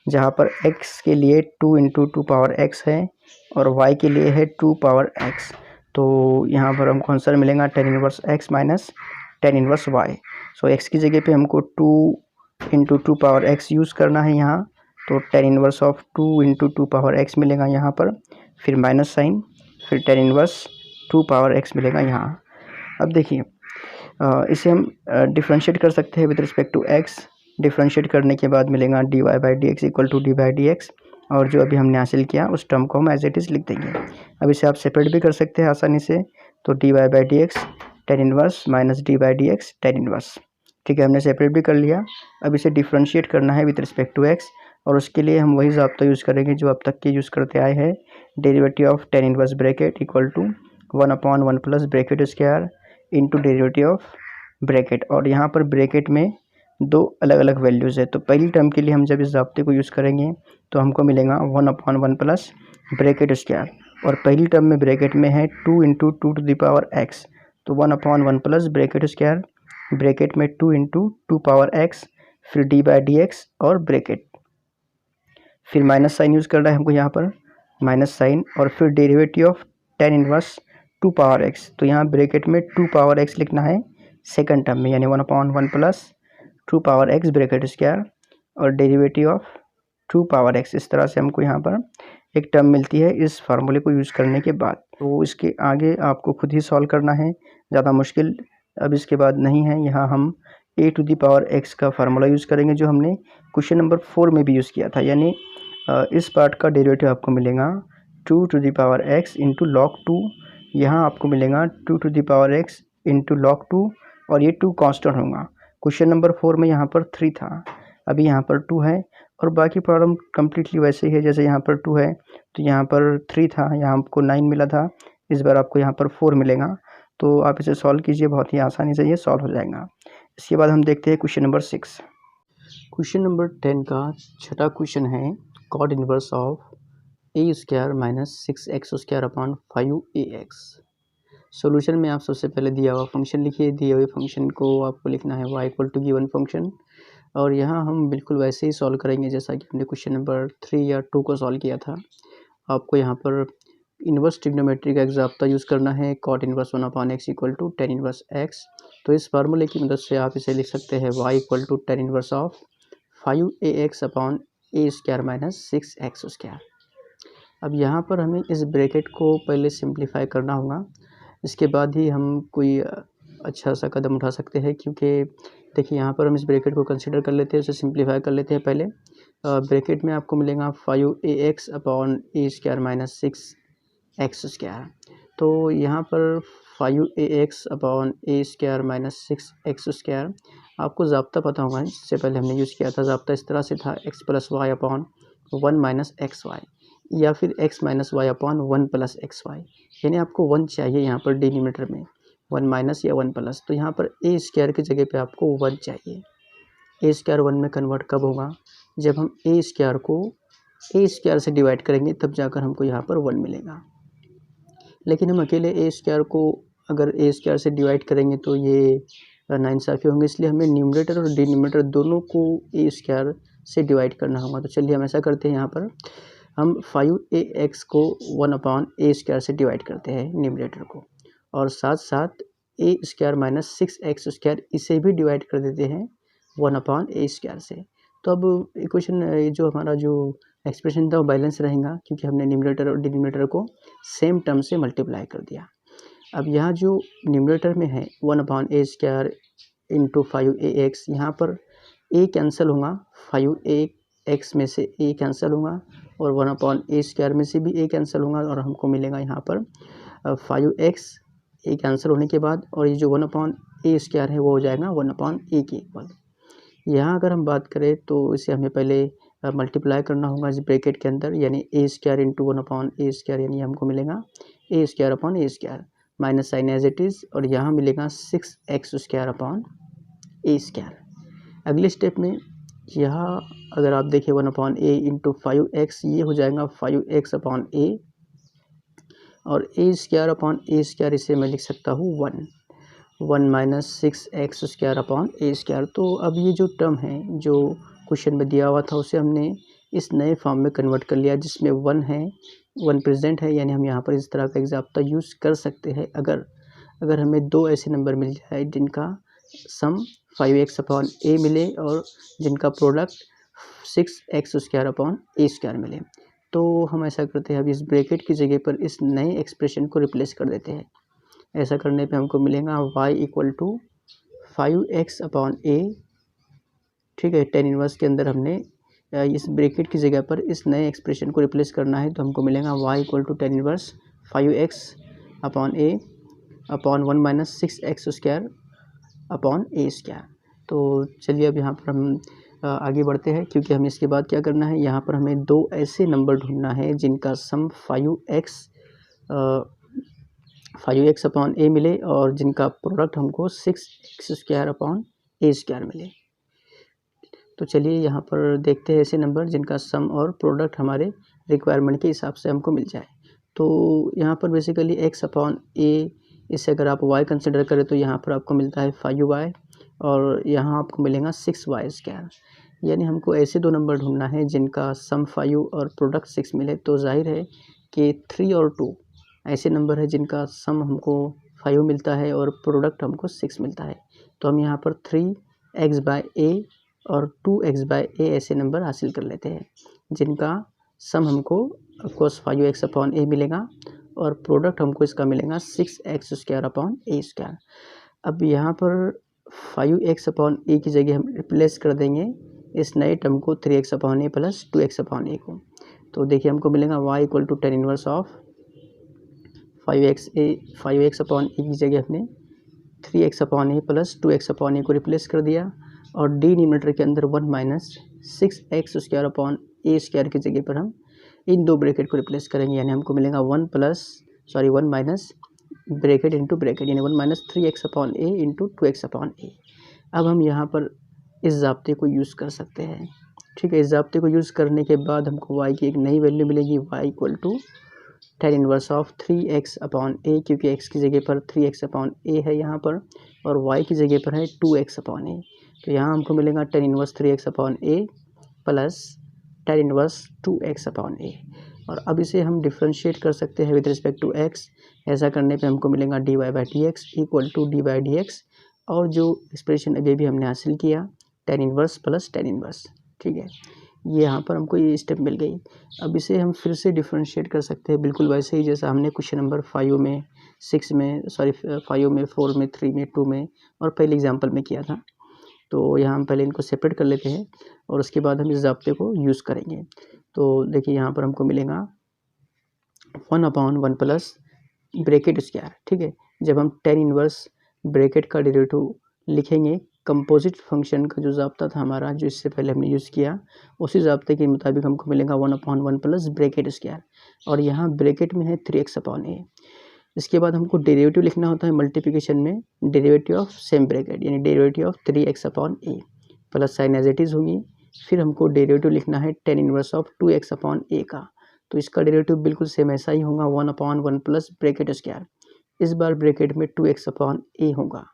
जहाँ पर x के लिए 2 इंटू 2 पावर x है और y के लिए है 2 पावर x। तो यहाँ पर हमको आंसर मिलेगा tan inverse x minus tan inverse y। सो x की जगह पे हमको 2 इंटू 2 पावर x यूज़ करना है यहाँ, तो tan inverse of 2 into 2 power x मिलेगा यहाँ पर, फिर माइनस साइन, फिर tan इनवर्स 2 पावर x मिलेगा यहाँ। अब देखिए इसे हम डिफ्रेंशिएट कर सकते हैं with respect to x। Differentiate करने के बाद मिलेगा dy/dx इक्वल टू d/dx, और जो अभी हमने हासिल किया उस टर्म को हम एज इट इज़ लिख देंगे। अब इसे आप सेपरेट भी कर सकते हैं आसानी से, तो dy/dx tan inverse minus d/dx tan inverse, ठीक है, हमने सेपरेट भी कर लिया। अब इसे डिफ्रेंशिएट करना है विद रिस्पेक्ट टू x, और उसके लिए हम वही ज़ाब्ता यूज़ करेंगे जो अब तक के यूज़ करते आए हैं। Derivative of tan inverse bracket equal to 1/1 plus bracket square into derivative of bracket, और यहाँ पर ब्रैकेट में दो अलग अलग वैल्यूज़ है। तो पहली टर्म के लिए हम जब इस ज़ाब्ते को यूज़ करेंगे तो हमको मिलेगा 1/1 प्लस ब्रैकेट स्क्वायर, और पहली टर्म में ब्रैकेट में है 2 into 2 to the power x, तो 1/1 प्लस ब्रैकेट स्क्वायर, ब्रैकेट में 2 इंटू 2 पावर x, फिर d/dx और ब्रैकेट, फिर माइनस साइन यूज़ करना है हमको यहाँ पर, माइनस साइन, और फिर derivative of tan inverse 2 power x। तो यहाँ ब्रैकेट में 2 पावर x लिखना है सेकंड टर्म में, यानी 1/1 plus 2 power x bracket square और डेरिवेटिव ऑफ 2 पावर x। इस तरह से हमको यहाँ पर एक टर्म मिलती है इस फार्मूले को यूज़ करने के बाद। तो इसके आगे आपको खुद ही सॉल्व करना है, ज़्यादा मुश्किल अब इसके बाद नहीं है। यहाँ हम a to the power x का फार्मूला यूज़ करेंगे जो हमने क्वेश्चन नंबर 4 में भी यूज़ किया था, यानी इस पार्ट का डेरिवेटिव आपको मिलेगा 2⁻x इंटू log 2। यहाँ आपको मिलेगा 2⁻x इंटू log 2 और ये 2 कांस्टेंट होगा। क्वेश्चन नंबर 4 में यहाँ पर 3 था, अभी यहाँ पर 2 है और बाकी प्रॉब्लम कम्प्लीटली वैसे ही है। जैसे यहाँ पर 2 है तो यहाँ पर 3 था, यहाँ आपको 9 मिला था, इस बार आपको यहाँ पर 4 मिलेगा। तो आप इसे सॉल्व कीजिए, बहुत ही आसानी से ये सॉल्व हो जाएगा। इसके बाद हम देखते हैं क्वेश्चन नंबर 6। क्वेश्चन नंबर 10 का छठा क्वेश्चन है cot inverse of a² minus 6x² upon 5ax। Solution में आप सबसे पहले दिया हुआ फंक्शन लिखिए। दिए हुए फंक्शन को आपको लिखना है y equal to given function, और यहाँ हम बिल्कुल वैसे ही सॉल्व करेंगे जैसा कि हमने क्वेश्चन नंबर 3 या 2 को सॉल्व किया था। आपको यहाँ पर इन्वर्स ट्रिग्नोमेट्री का एग्जाम्पल यूज़ करना है। Cot inverse 1/x equal to tan inverse x। तो इस फार्मूले की मदद से आप इसे लिख सकते हैं y equal to tan inverse of 5ax upon a² minus 6x²। अब यहाँ पर हमें इस ब्रैकेट को पहले सिंप्लीफाई करना होगा, इसके बाद ही हम कोई अच्छा सा कदम उठा सकते हैं। क्योंकि देखिए यहाँ पर हम इस ब्रैकेट को कंसीडर कर लेते हैं, उसे सिंप्लीफाई कर लेते हैं। पहले ब्रैकेट में आपको मिलेगा 5ax upon a² minus 6x²। तो यहाँ पर 5ax upon a² minus 6x² आपको ज़ाब्ता पता होगा, इससे पहले हमने यूज़ किया था। ज़ाब्ता इस तरह से था x plus y upon 1 minus x y, या फिर x minus y upon 1 plus x y. यानी आपको 1 चाहिए यहाँ पर डिनोमिनेटर में, 1 माइनस या 1 प्लस। तो यहाँ पर a² की जगह पे आपको 1 चाहिए। a² 1 में कन्वर्ट कब होगा? जब हम a² को a² से डिवाइड करेंगे, तब जाकर हमको यहाँ पर 1 मिलेगा। लेकिन हम अकेले a² को अगर a² से डिवाइड करेंगे तो ये नाइंसाफ़ी होंगे, इसलिए हमें न्यूमरेटर और डिनोमिनेटर दोनों को a² से डिवाइड करना होगा। तो चलिए हम ऐसा करते हैं, यहाँ पर हम 5ax को 1/a² से डिवाइड करते हैं न्यूमरेटर को, और साथ साथ a² माइनस 6x² इसे भी डिवाइड कर देते हैं 1/a² से। तो अब इक्वेशन जो हमारा जो एक्सप्रेशन था वो बैलेंस रहेगा, क्योंकि हमने न्यूमरेटर और डिनोमिनेटर को सेम टर्म से मल्टीप्लाई कर दिया। अब यहाँ जो न्यूमरेटर में है 1/a² इंटू 5ax, यहाँ पर a कैंसिल होगा, 5ax में से a कैंसिल होगा, और 1/a² में से भी a कैंसिल होगा, और हमको मिलेगा यहाँ पर 5x a कैंसिल होने के बाद, और ये जो 1/a² है वो हो जाएगा 1/a के इक्वल। यहाँ अगर हम बात करें तो इसे हमें पहले मल्टीप्लाई करना होगा इस ब्रैकेट के अंदर, यानी a² इंटू 1/a², यानी हमको मिलेगा a² upon a², minus sign as it is, और यहाँ मिलेगा 6x² अपॉन a²। अगले स्टेप में यहाँ अगर आप देखें 1/a इंटू 5x, ये हो जाएगा 5x अपॉन a, और a² अपॉन a², इसे मैं लिख सकता हूँ 1 माइनस 6x² अपॉन a²। तो अब ये जो टर्म है जो क्वेश्चन में दिया हुआ था, उसे हमने इस नए फॉर्म में कन्वर्ट कर लिया, जिसमें 1 है, 1 प्रेजेंट है। यानी हम यहाँ पर इस तरह का एग्जाम्पल यूज़ कर सकते हैं अगर हमें 2 ऐसे नंबर मिल जाए जिनका सम 5x अपॉन a मिले और जिनका प्रोडक्ट 6x² अपॉन a² मिले। तो हम ऐसा करते हैं, अब इस ब्रैकेट की जगह पर इस नए एक्सप्रेशन को रिप्लेस कर देते हैं। ऐसा करने पे हमको मिलेगा y equal to 5x upon a, ठीक है। tan इनवर्स के अंदर हमने इस ब्रैकेट की जगह पर इस नए एक्सप्रेशन को रिप्लेस करना है, तो हमको मिलेगा y equal to tan inverse 5x upon a upon 1 minus 6x² upon a²। तो चलिए अब यहाँ पर हम आगे बढ़ते हैं, क्योंकि हमें इसके बाद क्या करना है, यहाँ पर हमें 2 ऐसे नंबर ढूंढना है जिनका सम 5x अपॉन a मिले और जिनका प्रोडक्ट हमको 6x² अपॉन a² मिले। तो चलिए यहाँ पर देखते हैं ऐसे नंबर जिनका सम और प्रोडक्ट हमारे रिक्वायरमेंट के हिसाब से हमको मिल जाए। तो यहाँ पर बेसिकली x अपॉन a, इससे अगर आप y कंसिडर करें तो यहाँ पर आपको मिलता है 5y, और यहाँ आपको मिलेगा 6y²। यानी हमको ऐसे 2 नंबर ढूंढना है जिनका सम 5 और प्रोडक्ट 6 मिले। तो जाहिर है कि 3 और 2 ऐसे नंबर है जिनका सम हमको 5 मिलता है और प्रोडक्ट हमको 6 मिलता है। तो हम यहाँ पर 3x/a और 2x/a ऐसे नंबर हासिल कर लेते हैं जिनका सम हमको ऑफकोर्स 5x अपॉन a मिलेगा और प्रोडक्ट हमको इसका मिलेगा 6x² अपॉन a²। अब यहाँ पर 5x अपॉन a की जगह हम रिप्लेस कर देंगे इस नए टर्म को 3x upon a plus 2x upon a को। तो देखिए हमको मिलेगा y equal to tan inverse of 5x upon a की जगह हमने 3x upon a plus 2x upon a को रिप्लेस कर दिया और डी न्यूमरेटर के अंदर 1 minus 6x square upon a square की जगह पर हम इन दो ब्रैकेट को रिप्लेस करेंगे, यानी हमको मिलेगा 1 माइनस ब्रैकेट इंटू ब्रैकेट, यानी 1 माइनस 3x अपॉन ए इंटू 2x अपॉन ए। अब हम यहाँ पर इस ज़ाब्ते को यूज़ कर सकते हैं, ठीक है। इस ज़ाब्ते को यूज़ करने के बाद हमको y की एक नई वैल्यू मिलेगी, y equal to tan inverse of 3x upon a, क्योंकि x की जगह पर 3x अपॉन ए है यहाँ पर और y की जगह पर है 2x अपॉन ए। तो यहाँ हमको मिलेगा tan inverse 3x upon a plus tan inverse 2x upon a. और अब इसे हम डिफ्रेंशिएट कर सकते हैं विद रिस्पेक्ट टू x। ऐसा करने पे हमको मिलेगा dy by d x equal to d by d x, और जो एक्सप्रेशन अभी भी हमने हासिल किया tan inverse plus tan inverse, ठीक है। ये यहाँ पर हमको ये स्टेप मिल गई। अब इसे हम फिर से डिफ्रेंशिएट कर सकते हैं बिल्कुल वैसे ही जैसा हमने क्वेश्चन नंबर 5 में 6 में 5 में 4 में 3 में 2 में और पहले एग्जांपल में किया था। तो यहाँ हम पहले इनको सेपरेट कर लेते हैं और उसके बाद हम इस ज़ाब्ते को यूज़ करेंगे। तो देखिए यहाँ पर हमको मिलेगा 1/1 प्लस ब्रैकेट स्क्वायर, ठीक है। जब हम टेन इनवर्स ब्रैकेट का डेरिवेटिव लिखेंगे कंपोजिट फंक्शन का जो ज़ाब्ता था हमारा, जो इससे पहले हमने यूज़ किया, उसी ज़ाब्ते के मुताबिक हमको मिलेगा 1/1 प्लस ब्रैकेट स्क्वायर, और यहाँ ब्रैकेट में है 3x अपॉन ए। इसके बाद हमको डेरिवेटिव लिखना होता है मल्टीप्लिकेशन में, डेरिवेटिव ऑफ सेम ब्रैकेट यानी derivative of 3x upon a plus sign as it is होगी। फिर हमको डेरिवेटिव लिखना है tan inverse of 2x upon a का, तो इसका डेरिवेटिव बिल्कुल सेम ऐसा ही होगा 1/1 प्लस ब्रैकेट स्क्वायर, इस बार ब्रैकेट में 2x अपॉन ए होगा,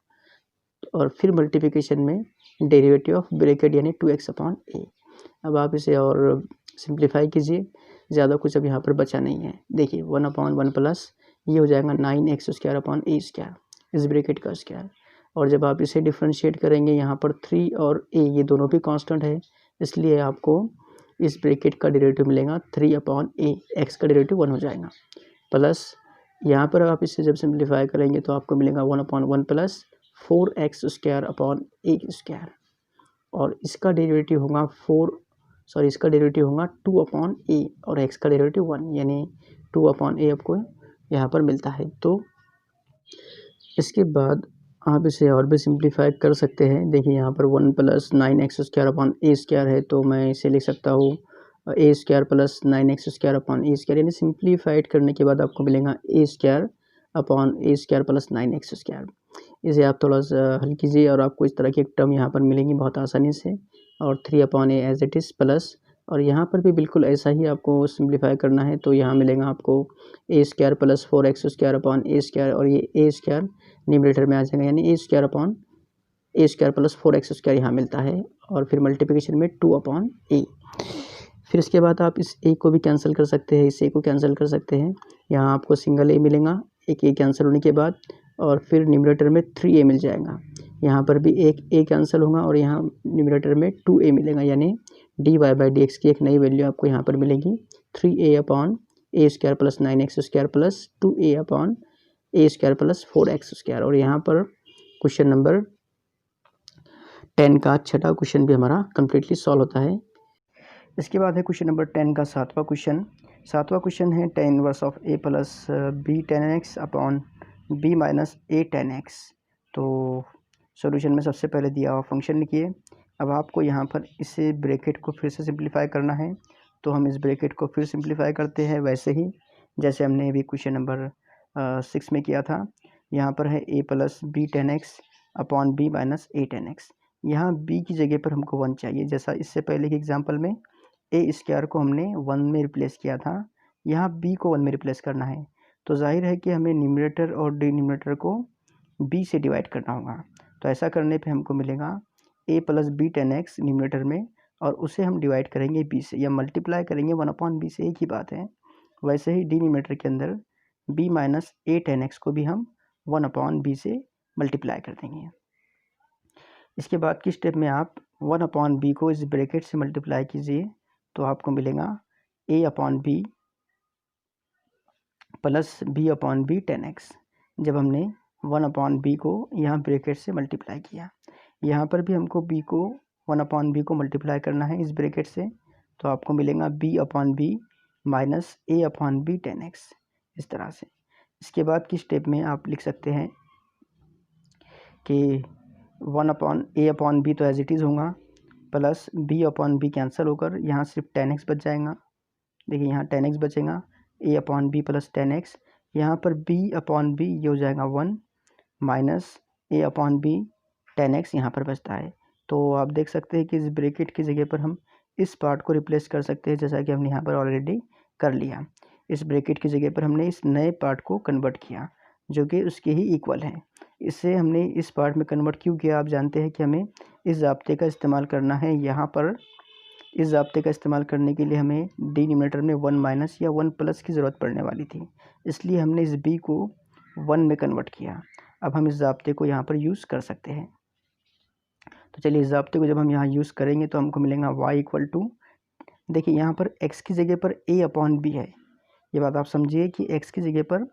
और फिर मल्टीप्लिकेशन में डेरिवेटिव ऑफ ब्रैकेट यानी 2x अपॉन ए। अब आप इसे और सिंप्लीफाई कीजिए, ज़्यादा कुछ अब यहाँ पर बचा नहीं है। देखिए 1/1 प्लस ये हो जाएगा 9x square upon a square, इस ब्रैकेट का स्क्वायर, और जब आप इसे डिफ्रेंशिएट करेंगे यहाँ पर 3 और a ये दोनों भी कांस्टेंट है, इसलिए आपको इस ब्रैकेट का डेरिवेटिव मिलेगा 3 अपॉन ए, एक्स का डेरिवेटिव 1 हो जाएगा, प्लस यहाँ पर आप इसे जब सिंप्लीफाई करेंगे तो आपको मिलेगा 1/1 plus 4x square upon a square, और इसका डेरिवेटिव होगा इसका डेरिवेटिव होगा 2 अपॉन ए और x का डेरिवेटिव 1, यानी 2 अपॉन ए आपको यहाँ पर मिलता है। तो इसके बाद आप इसे और भी सिंप्लीफाई कर सकते हैं। देखिए यहाँ पर 1 plus 9x square upon a square है, तो मैं इसे लिख सकता हूँ a square plus 9x square upon a square, यानी सिंप्लीफाइड करने के बाद आपको मिलेगा a square upon a square plus 9x square. इसे आप थोड़ा सा हल कीजिए और आपको इस तरह की एक टर्म यहाँ पर मिलेंगी बहुत आसानी से, और 3 upon a as it is plus, और यहाँ पर भी बिल्कुल ऐसा ही आपको सिंप्लीफाई करना है, तो यहाँ मिलेगा आपको a square plus 4x square upon a square, और ये ए स्क्वायर न्यूमरेटर में आ जाएगा, यानी a square upon a square plus 4x square यहाँ मिलता है, और फिर मल्टीप्लिकेशन में 2 अपॉन ए। फिर इसके बाद आप इस ए को भी कैंसिल कर सकते हैं, इस ए को कैंसिल कर सकते हैं, यहाँ आपको सिंगल ए मिलेगा एक ए कैंसिल होने के बाद, और फिर न्यूमरेटर में 3a मिल जाएगा, यहाँ पर भी एक a कैंसिल होगा और यहाँ न्यूमरेटर में 2a मिलेगा, यानी dy बाई डी एक्स की एक नई वैल्यू आपको यहाँ पर मिलेगी 3a upon a square plus 9x square plus 2a upon a square plus 4x square. और यहाँ पर क्वेश्चन नंबर 10 का छठा क्वेश्चन भी हमारा कम्प्लीटली सॉल्व होता है। इसके बाद है क्वेश्चन नंबर 10 का सातवां क्वेश्चन है tan inverse of a plus b tan x upon b minus a tan x। तो सॉल्यूशन में सबसे पहले दिया हुआ फंक्शन लिखिए। अब आपको यहाँ पर इसे ब्रैकेट को फिर से सिंप्लीफाई करना है, तो हम इस ब्रैकेट को फिर सिंप्लीफाई करते हैं वैसे ही जैसे हमने अभी क्वेश्चन नंबर 6 में किया था। यहाँ पर है a plus b tan x upon b minus a tan x। यहाँ b की जगह पर हमको 1 चाहिए, जैसा इससे पहले के एग्जाम्पल में a स्क्वायर को हमने 1 में रिप्लेस किया था, यहाँ b को 1 में रिप्लेस करना है, तो जाहिर है कि हमें न्यूमरेटर और डिनोमिनेटर को b से डिवाइड करना होगा। तो ऐसा करने पे हमको मिलेगा a plus b tan x numerator में, और उसे हम डिवाइड करेंगे b से या मल्टीप्लाई करेंगे 1/b से, एक ही बात है। वैसे ही डिनोमिनेटर के अंदर b minus a ten x को भी हम 1/b से मल्टीप्लाई कर देंगे। इसके बाद की स्टेप में आप 1/b को इस ब्रैकेट से मल्टीप्लाई कीजिए, तो आपको मिलेगा a/b plus b/b ten x. जब हमने 1/b को यहाँ ब्रैकेट से मल्टीप्लाई किया, यहाँ पर भी हमको b को 1/b को मल्टीप्लाई करना है इस ब्रैकेट से, तो आपको मिलेगा b/b माइनस ए अपॉन बी 10x, इस तरह से। इसके बाद की स्टेप में आप लिख सकते हैं कि 1/a/b तो एज इट इज़ होगा, प्लस b/b कैंसिल होकर यहाँ सिर्फ 10x बच जाएगा। देखिए यहाँ 10x बचेगा, a/b प्लस 10x, यहाँ पर b/b ये हो जाएगा 1 माइनस a/b 10x यहाँ पर बचता है। तो आप देख सकते हैं कि इस ब्रैकेट की जगह पर हम इस पार्ट को रिप्लेस कर सकते हैं, जैसा कि हमने यहाँ पर ऑलरेडी कर लिया। इस ब्रैकेट की जगह पर हमने इस नए पार्ट को कन्वर्ट किया जो कि उसके ही इक्वल है। इससे हमने इस पार्ट में कन्वर्ट क्यों किया, आप जानते हैं कि हमें इस ज़ाब्ते का इस्तेमाल करना है। यहाँ पर इस ज़ाब्ते का इस्तेमाल करने के लिए हमें डिनोमिनेटर में 1 माइनस या 1 प्लस की ज़रूरत पड़ने वाली थी, इसलिए हमने इस b को 1 में कन्वर्ट किया। अब हम इस ज़ाब्ते को यहाँ पर यूज़ कर सकते हैं। तो चलिए इस ज़ाब्ते को जब हम यहाँ यूज़ करेंगे तो हमको मिलेगा y इक्वल टू, देखिए यहाँ पर x की जगह पर a/b है। ये बात आप समझिए कि x की जगह पर,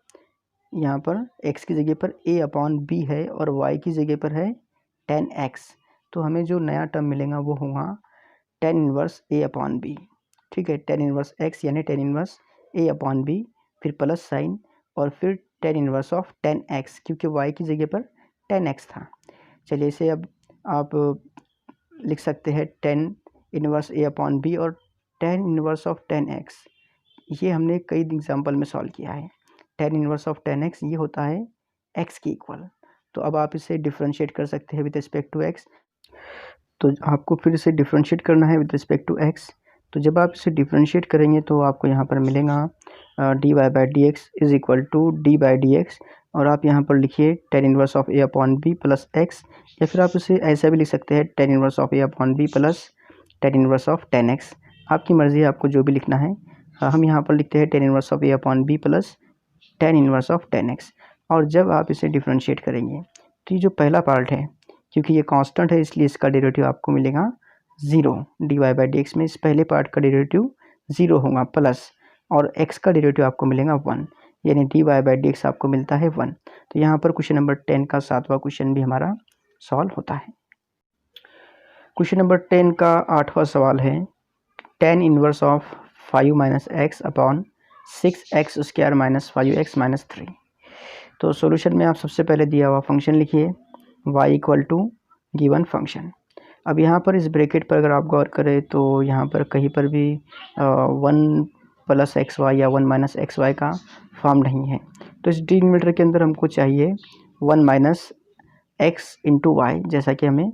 यहाँ पर x की जगह पर a/b है और y की जगह पर है 10x। तो हमें जो नया टर्म मिलेगा वो होगा tan इनवर्स a/b, ठीक है। tan इनवर्स x यानी tan इनवर्स a/b, फिर प्लस साइन और फिर tan इनवर्स ऑफ 10x, क्योंकि y की जगह पर 10x था। चलिए इसे अब आप लिख सकते हैं tan इनवर्स a/b और tan इनवर्स ऑफ 10x। ये हमने कई एग्जाम्पल में सॉल्व किया है। tan इनवर्स ऑफ 10x ये होता है x के इक्वल। तो अब आप इसे डिफ्रेंशिएट कर सकते हैं विद रिस्पेक्ट टू x। तो आपको फिर इसे डिफ्रेंशिएट करना है विद रिस्पेक्ट टू x। तो जब आप इसे डिफ्रेंशिएट करेंगे तो आपको यहाँ पर मिलेगा dy/dx is equal to d/dx, और आप यहाँ पर लिखिए tan inverse of a/b plus x, या फिर आप इसे ऐसा भी लिख सकते हैं tan inverse of a/b plus tan inverse of 10x। आपकी मर्ज़ी है आपको जो भी लिखना है। हम यहाँ पर लिखते हैं tan inverse of a/b plus tan inverse of 10x। और जब आप इसे डिफ्रेंशिएट करेंगे तो ये जो पहला पार्ट है, क्योंकि ये कांस्टेंट है इसलिए इसका डेरिवेटिव आपको मिलेगा 0। dy/dx में इस पहले पार्ट का डेरिवेटिव 0 होगा प्लस, और x का डेरिवेटिव आपको मिलेगा 1, यानी dy/dx आपको मिलता है 1। तो यहाँ पर क्वेश्चन नंबर 10 का 7वां क्वेश्चन भी हमारा सॉल्व होता है। क्वेश्चन नंबर 10 का 8वां सवाल है tan inverse of 5 minus x upon 6x square minus 5x minus 3। तो सॉल्यूशन में आप सबसे पहले दिया हुआ फंक्शन लिखिए y equal to given function. अब यहाँ पर इस ब्रैकेट पर अगर आप गौर करें तो यहाँ पर कहीं पर भी 1 प्लस XY या 1 माइनस XY का फॉर्म नहीं है। तो इस डिनोमिनेटर के अंदर हमको चाहिए 1 माइनस x इंटू वाई, जैसा कि हमें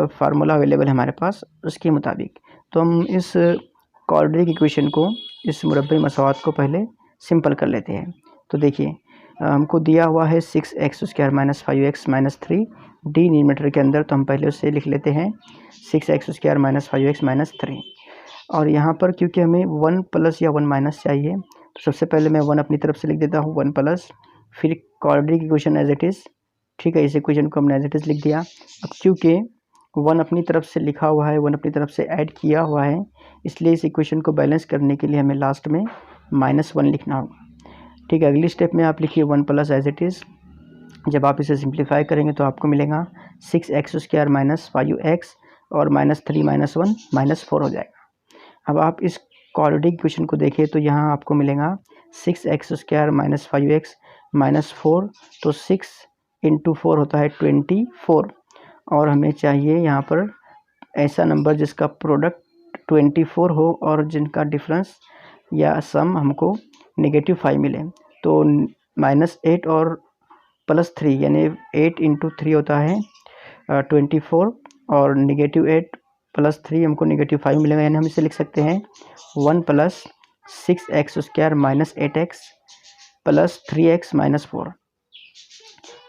फार्मूला अवेलेबल है हमारे पास उसके मुताबिक। तो हम इस क्वाड्रेटिक इक्वेशन को, इस मुरब्बे मसवात को पहले सिंपल कर लेते हैं। तो देखिए हमको दिया हुआ है 6x square minus 5x minus 3 denominator के अंदर, तो हम पहले उससे लिख लेते हैं 6x square minus 5x minus 3। और यहाँ पर क्योंकि हमें 1 प्लस या 1 माइनस चाहिए, तो सबसे पहले मैं 1 अपनी तरफ से लिख देता हूँ 1 प्लस, फिर quadratic equation as it is, ठीक है। इस इक्वेशन को हमने एज इट इज़ लिख दिया। अब क्योंकि 1 अपनी तरफ से लिखा हुआ है, 1 अपनी तरफ से ऐड किया हुआ है, इसलिए इस इक्वेशन को बैलेंस करने के लिए हमें लास्ट में -1 लिखना होगा, ठीक है। अगली स्टेप में आप लिखिए 1 प्लस एज इट इज़। जब आप इसे सिंप्लीफाई करेंगे तो आपको मिलेगा 6x स्क्वायर माइनस 5x और -3 -1 -4 हो जाएगा। अब आप इस क्वाड्रेटिक इक्वेशन को देखिए तो यहाँ आपको मिलेगा 6x square minus 5x minus 4, तो 6 इंटू 4 होता है 24, और हमें चाहिए यहाँ पर ऐसा नंबर जिसका प्रोडक्ट 24 हो और जिनका डिफरेंस या सम हमको -5 मिले। तो -8 और +3 यानी 8 इंटू 3 होता है 24, और -8 + 3 हमको -5 मिलेगा, यानी हम इसे लिख सकते हैं 1 plus 6x square minus 8x plus 3x minus 4।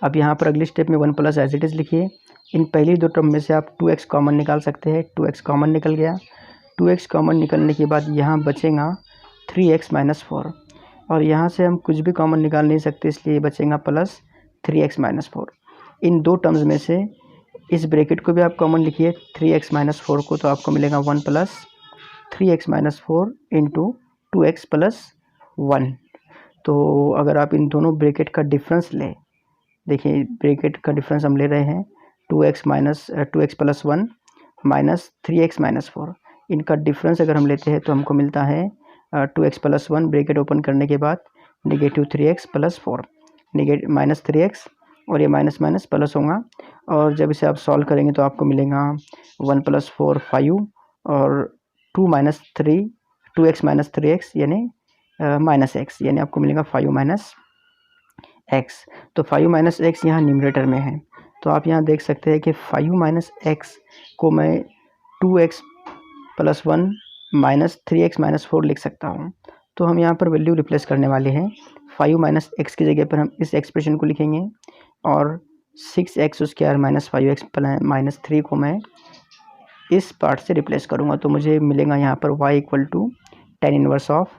अब यहाँ पर अगली स्टेप में 1 प्लस एज इट इज़ लिखिए। इन पहली दो टर्म में से आप 2x कॉमन निकाल सकते हैं। 2x कॉमन निकल गया। 2x कॉमन निकलने के बाद यहाँ बचेगा 3x माइनस 4, और यहाँ से हम कुछ भी कॉमन निकाल नहीं सकते, इसलिए बचेगा प्लस 3x माइनस 4। इन दो टर्म्स में से इस ब्रैकेट को भी आप कॉमन लिखिए 3x माइनस 4 को, तो आपको मिलेगा 1 plus 3x minus 4 into 2x plus 1। तो अगर आप इन दोनों ब्रैकेट का डिफरेंस लें, देखिए ब्रैकेट का डिफरेंस हम ले रहे हैं 2x plus 1 minus 3x minus 4। इनका डिफरेंस अगर हम लेते हैं तो हमको मिलता है 2x+1 ब्रैकेट ओपन करने के बाद -3x+4 -3x और ये माइनस माइनस प्लस होगा। और जब इसे आप सॉल्व करेंगे तो आपको मिलेगा 1 + 4 5 और 2x - 3x यानी -x, यानी आपको मिलेगा 5 - x। तो 5 - x यहाँ न्यूमरेटर में है, तो आप यहाँ देख सकते हैं कि 5 - x को मैं 2x+1 -3x - 4 लिख सकता हूँ। तो हम यहाँ पर वैल्यू रिप्लेस करने वाले हैं। 5 - x की जगह पर हम इस एक्सप्रेशन को लिखेंगे और 6x² - 5x - 3 को मैं इस पार्ट से रिप्लेस करूँगा। तो मुझे मिलेगा यहाँ पर y = tan inverse of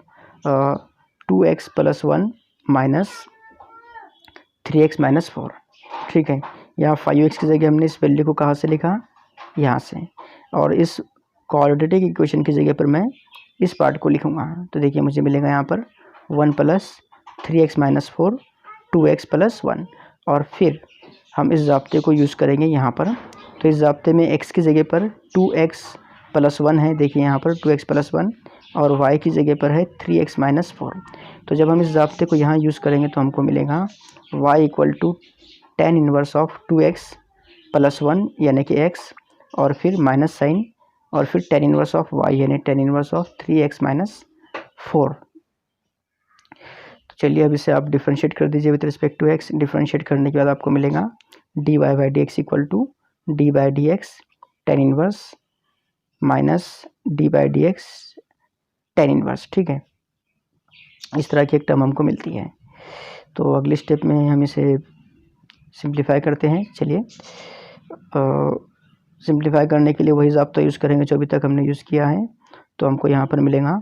2x+1 -3x - 4। ठीक है, यहाँ 5x की जगह हमने इस वैल्यू को कहाँ से लिखा, यहाँ से, और इस क्वाड्रेटिक इक्वेशन की जगह पर मैं इस पार्ट को लिखूँगा। तो देखिए मुझे मिलेगा यहाँ पर 1 + 3x - 4 2x+1, और फिर हम इस ज़ाब्ते को यूज़ करेंगे यहाँ पर। तो इस ज़ाब्ते में x की जगह पर 2x+1 है, देखिए यहाँ पर 2x+1, और y की जगह पर है 3x - 4। तो जब हम इस ज़ाब्ते को यहाँ यूज़ करेंगे तो हमको मिलेगा y = tan inverse of 2x+1 यानी कि x, और फिर माइनस साइन, और फिर tan इनवर्स ऑफ y यानी tan इनवर्स ऑफ 3x - 4। तो चलिए अब इसे आप डिफरेंशिएट कर दीजिए with respect to x। Differentiate करने के बाद आपको मिलेगा dy/dx = d/dx tan inverse minus d/dx tan inverse. ठीक है, इस तरह की एक टर्म हमको मिलती है। तो अगले स्टेप में हम इसे सिंप्लीफाई करते हैं। चलिए सिंप्लीफाई करने के लिए वही ज़ाब्ता यूज़ करेंगे जो अभी तक हमने यूज़ किया है। तो हमको यहाँ पर मिलेगा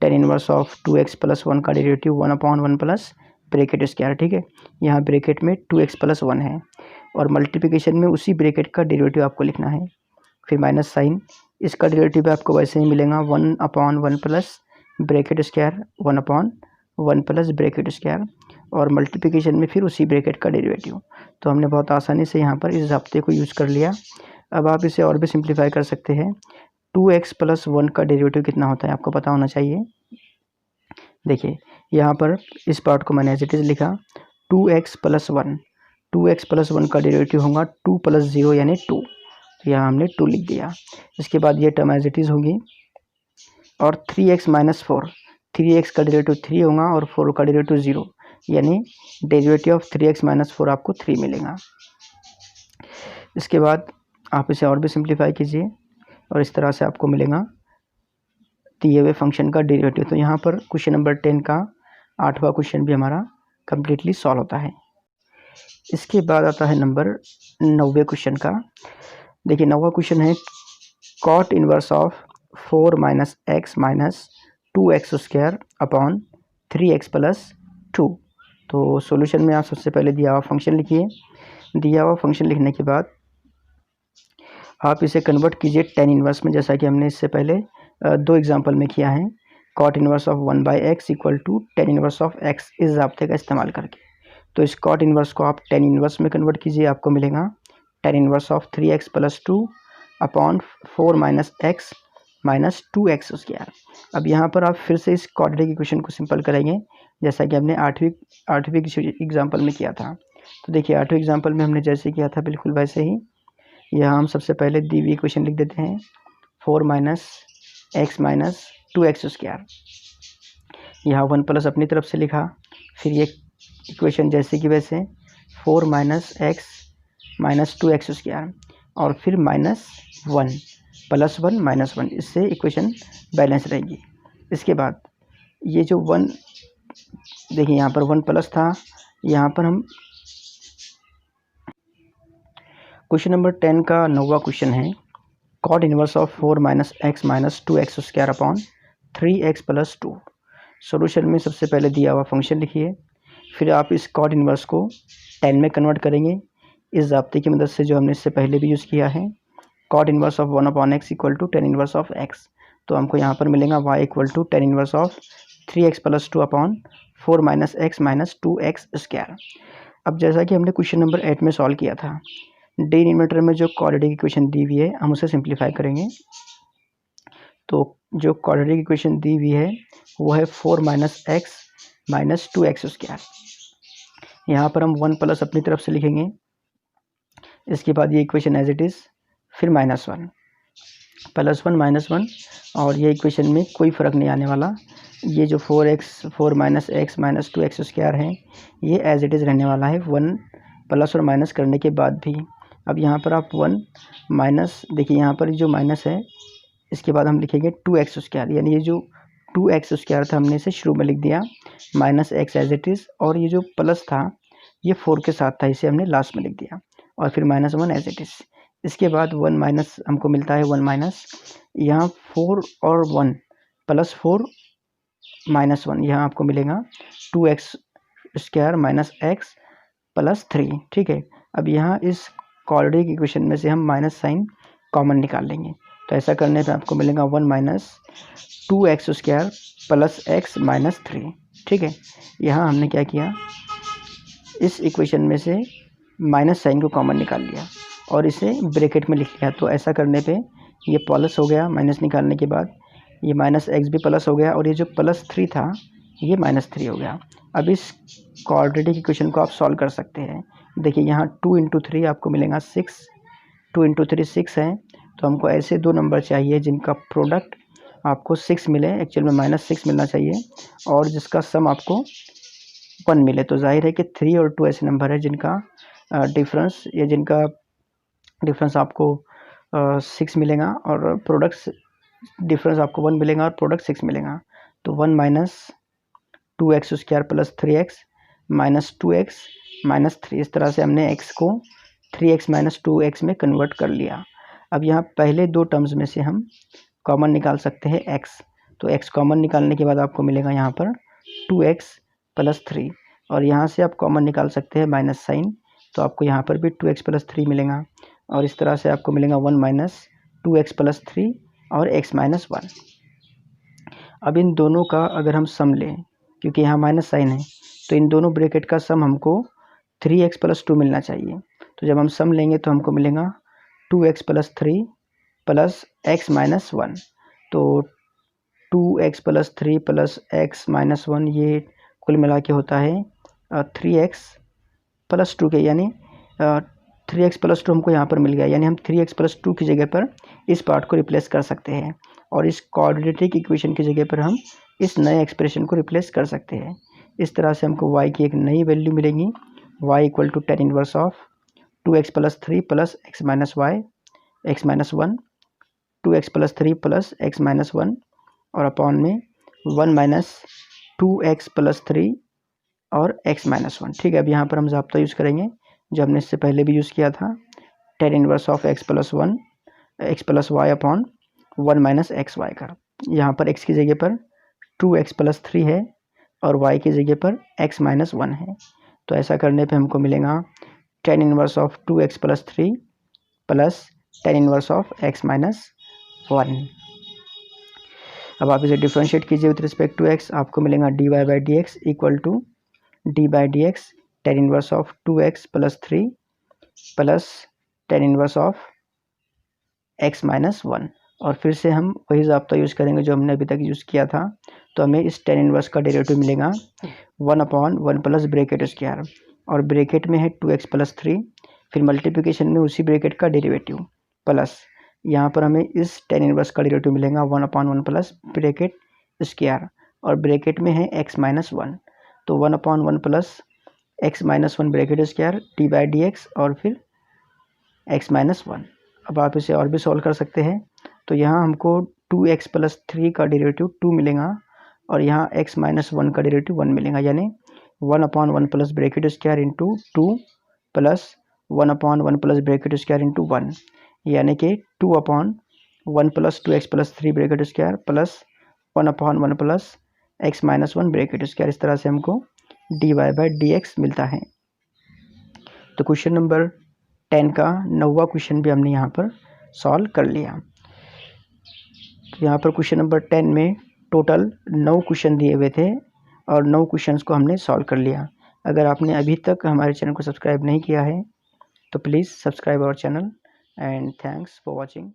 tan इनवर्स ऑफ 2x+1 का डेरिवेटिव 1/1 प्लस ब्रैकेट स्क्वायर। ठीक है, यहाँ ब्रैकेट में 2x+1 है और मल्टीप्लिकेशन में उसी ब्रैकेट का डेरिवेटिव आपको लिखना है, फिर माइनस साइन, इसका डेरिवेटिव आपको वैसे ही मिलेगा 1/1 plus bracket square 1/1 plus bracket square, और मल्टीप्लिकेशन में फिर उसी ब्रैकेट का डेरिवेटिव। तो हमने बहुत आसानी से यहाँ पर इस ज़ाब्ते को यूज़ कर लिया। अब आप इसे और भी सिंप्लीफाई कर सकते हैं। 2x+1 का डेरिवेटिव कितना होता है आपको पता होना चाहिए। देखिए यहाँ पर इस पार्ट को मैंने एज इट इज़ लिखा 2x+1, 2x+1 का डेरिवेटिव होगा 2 + 0 यानी 2, तो यहाँ हमने 2 लिख दिया। इसके बाद ये टर्म एज इट इज़ होगी, और 3x - 4, 3x का डेरिवेटिव 3 होगा और 4 का डेरिवेटिव 0, यानी डेरिवेटिव ऑफ 3x - 4 आपको 3 मिलेगा। इसके बाद आप इसे और भी सिंप्लीफाई कीजिए और इस तरह से आपको मिलेगा दिए हुए फंक्शन का डेरिवेटिव। तो यहाँ पर क्वेश्चन नंबर 10 का 8वां क्वेश्चन भी हमारा कम्प्लीटली सॉल्व होता है। इसके बाद आता है नंबर 9वें क्वेश्चन का। देखिए 9वां क्वेश्चन है cot inverse of 4 - x - 2x² upon 3x + 2। तो सॉल्यूशन में आप सबसे पहले दिया हुआ फंक्शन लिखिए। दिया हुआ फंक्शन लिखने के बाद आप इसे कन्वर्ट कीजिए tan इनवर्स में, जैसा कि हमने इससे पहले 2 एग्जांपल में किया है। cot inverse of 1/x = tan inverse of x इस ज़ाब्ते का इस्तेमाल करके। तो इस cot इनवर्स को आप tan इनवर्स में कन्वर्ट कीजिए, आपको मिलेगा tan inverse of 3x + 2 upon 4 - x - 2x²। अब यहाँ पर आप फिर से इस क्वाड्रेटिक इक्वेशन को सिंपल करेंगे, जैसा कि हमने आठवीं एग्जाम्पल में किया था। तो देखिए 8वें एग्जाम्पल में हमने जैसे किया था बिल्कुल वैसे ही यहाँ हम सबसे पहले दी हुई इक्वेशन लिख देते हैं 4 - x - 2x²। यहाँ 1 प्लस अपनी तरफ से लिखा, फिर ये इक्वेशन जैसे कि वैसे 4 - x - 2x², और फिर -1 +1 -1, इससे इक्वेशन बैलेंस रहेगी। इसके बाद ये जो 1, देखिए यहाँ पर 1 प्लस था, यहाँ पर हम क्वेश्चन नंबर 10 का 9वां क्वेश्चन है cot inverse of 4 - x - 2x² upon 3x + 2। Solution में सबसे पहले दिया हुआ फंक्शन लिखिए, फिर आप इस cot इनवर्स को tan में कन्वर्ट करेंगे इस ज़ाब्ते की मदद से जो हमने इससे पहले भी यूज़ किया है। cot inverse of 1/x = tan inverse of x। तो हमको यहाँ पर मिलेगा y = tan inverse of 3x + 2 upon 4 - x - 2x²। अब जैसा कि हमने क्वेश्चन नंबर 8 में सॉल्व किया था, डिनोमिनेटर में जो क्वाड्रेटिक इक्वेशन दी हुई है हम उसे सिंप्लीफाई करेंगे। तो जो क्वाड्रेटिक इक्वेशन दी हुई है वो है 4 - x - 2x²। यहाँ पर हम 1 प्लस अपनी तरफ से लिखेंगे, इसके बाद ये इक्वेशन एज इट इज़, फिर -1 +1 - 1, और ये इक्वेशन में कोई फ़र्क नहीं आने वाला। ये जो 4 - x - 2x² है ये एज इट इज़ रहने वाला है 1 प्लस और माइनस करने के बाद भी। अब यहाँ पर आप 1 माइनस, देखिए यहाँ पर जो माइनस है इसके बाद हम लिखेंगे 2x², यानी ये जो 2x² था हमने इसे शुरू में लिख दिया, -x एज इट इज़, और ये जो प्लस था ये 4 के साथ था, इसे हमने लास्ट में लिख दिया, और फिर -1 एज इट इज़। इसके बाद 1 माइनस हमको मिलता है 1 माइनस, यहाँ 4 और 1 +4 -1, यहाँ आपको मिलेगा 2x² - x +3। ठीक है, अब यहाँ इस क्वाड्रेटिक इक्वेशन में से हम माइनस साइन कॉमन निकाल लेंगे, तो ऐसा करने पे आपको मिलेगा 1 - 2x² + x - 3। ठीक है, यहाँ हमने क्या किया, इस इक्वेशन में से माइनस साइन को कॉमन निकाल लिया और इसे ब्रैकेट में लिख लिया। तो ऐसा करने पे ये प्लस हो गया, माइनस निकालने के बाद ये -x भी प्लस हो गया, और ये जो +3 था ये -3 हो गया। अब इस क्वाड्रेटिक इक्वेशन को आप सॉल्व कर सकते हैं। देखिए यहाँ 2 × 3 आपको मिलेगा 6, 2 × 3 6 है, तो हमको ऐसे दो नंबर चाहिए जिनका प्रोडक्ट आपको 6 मिले, एक्चुअल में -6 मिलना चाहिए, और जिसका सम आपको 1 मिले। तो जाहिर है कि 3 और 2 ऐसे नंबर है जिनका डिफरेंस, या जिनका डिफरेंस आपको 6 मिलेगा, और प्रोडक्ट डिफरेंस आपको 1 मिलेगा और प्रोडक्ट 6 मिलेगा। तो 1 - 2x² + 3x - 2x - 3, इस तरह से हमने x को 3x - 2x में कन्वर्ट कर लिया। अब यहाँ पहले दो टर्म्स में से हम कॉमन निकाल सकते हैं x, तो x कॉमन निकालने के बाद आपको मिलेगा यहाँ पर 2x + 3, और यहाँ से आप कॉमन निकाल सकते हैं माइनस साइन, तो आपको यहाँ पर भी 2x + 3 मिलेगा, और इस तरह से आपको मिलेगा 1 - 2x + 3 और x - 1। अब इन दोनों का अगर हम सम लें, क्योंकि यहाँ माइनस साइन है, तो इन दोनों ब्रैकेट का सम हमको 3x + 2 मिलना चाहिए। तो जब हम सम लेंगे तो हमको मिलेगा 2x + 3 + x - 1। तो 2x + 3 + x - 1 ये कुल मिला के होता है 3x + 2 के, यानी 3x + 2 हमको यहाँ पर मिल गया, यानी हम 3x + 2 की जगह पर इस पार्ट को रिप्लेस कर सकते हैं, और इस क्वाड्रेटिक इक्वेशन की जगह पर हम इस नए एक्सप्रेशन को रिप्लेस कर सकते हैं। इस तरह से हमको y की एक नई वैल्यू मिलेगी, y = tan 1 2x + 3 + x - y x - 1, 2x + 3 + x - 1, और अपॉन में 1 - 2x + 3 और x - 1। ठीक है, अब यहाँ पर हम ज़ाब्ता यूज़ करेंगे जो हमने इससे पहले भी यूज़ किया था, tan 1 x + 1 x + y upon 1 - xy का। यहाँ पर x की जगह पर 2x + 3 है और y की जगह पर x - 1 है, तो ऐसा करने पे हमको मिलेगा tan 1 2x + 3 plus tan 1 x - 1। अब आप इसे डिफ्रेंशिएट कीजिए विथ रिस्पेक्ट टू x, आपको मिलेगा dy/dx = d/dx tan 1 2x + 3 plus tan 1 x - 1, और फिर से हम वही ज़ाब्ता यूज़ करेंगे जो हमने अभी तक यूज़ किया था। तो हमें इस tan 1 का डेरिवेटिव मिलेगा 1/1 प्लस ब्रैकेट स्क्वायर, और ब्रैकेट में है 2x + 3, फिर मल्टीप्लिकेशन में उसी ब्रैकेट का डेरिवेटिव, प्लस यहाँ पर हमें इस tan 1 का डेरिवेटिव मिलेगा 1/1 प्लस ब्रैकेट स्क्वायर, और ब्रैकेट में है x - 1, तो 1/1 plus x - 1 bracket square d/dx और फिर x - 1। अब आप इसे और भी सॉल्व कर सकते हैं, तो यहाँ हमको 2x + 3 का डेरिवेटिव 2 मिलेगा, और यहाँ x - 1 का डेरिवेटिव 1 मिलेगा, यानी 1/1 plus bracket square into 2 plus 1/1 plus bracket square into 1, यानी कि 2/1 plus 2x + 3 bracket square plus 1/1 plus x - 1 bracket square. इस तरह से हमको dy/dx मिलता है। तो क्वेश्चन नंबर 10 का 9वां क्वेश्चन भी हमने यहाँ पर सॉल्व कर लिया। तो यहाँ पर क्वेश्चन नंबर 10 में टोटल 9 क्वेश्चन दिए हुए थे, और 9 क्वेश्चंस को हमने सॉल्व कर लिया। अगर आपने अभी तक हमारे चैनल को सब्सक्राइब नहीं किया है तो please subscribe our channel, and thanks for watching.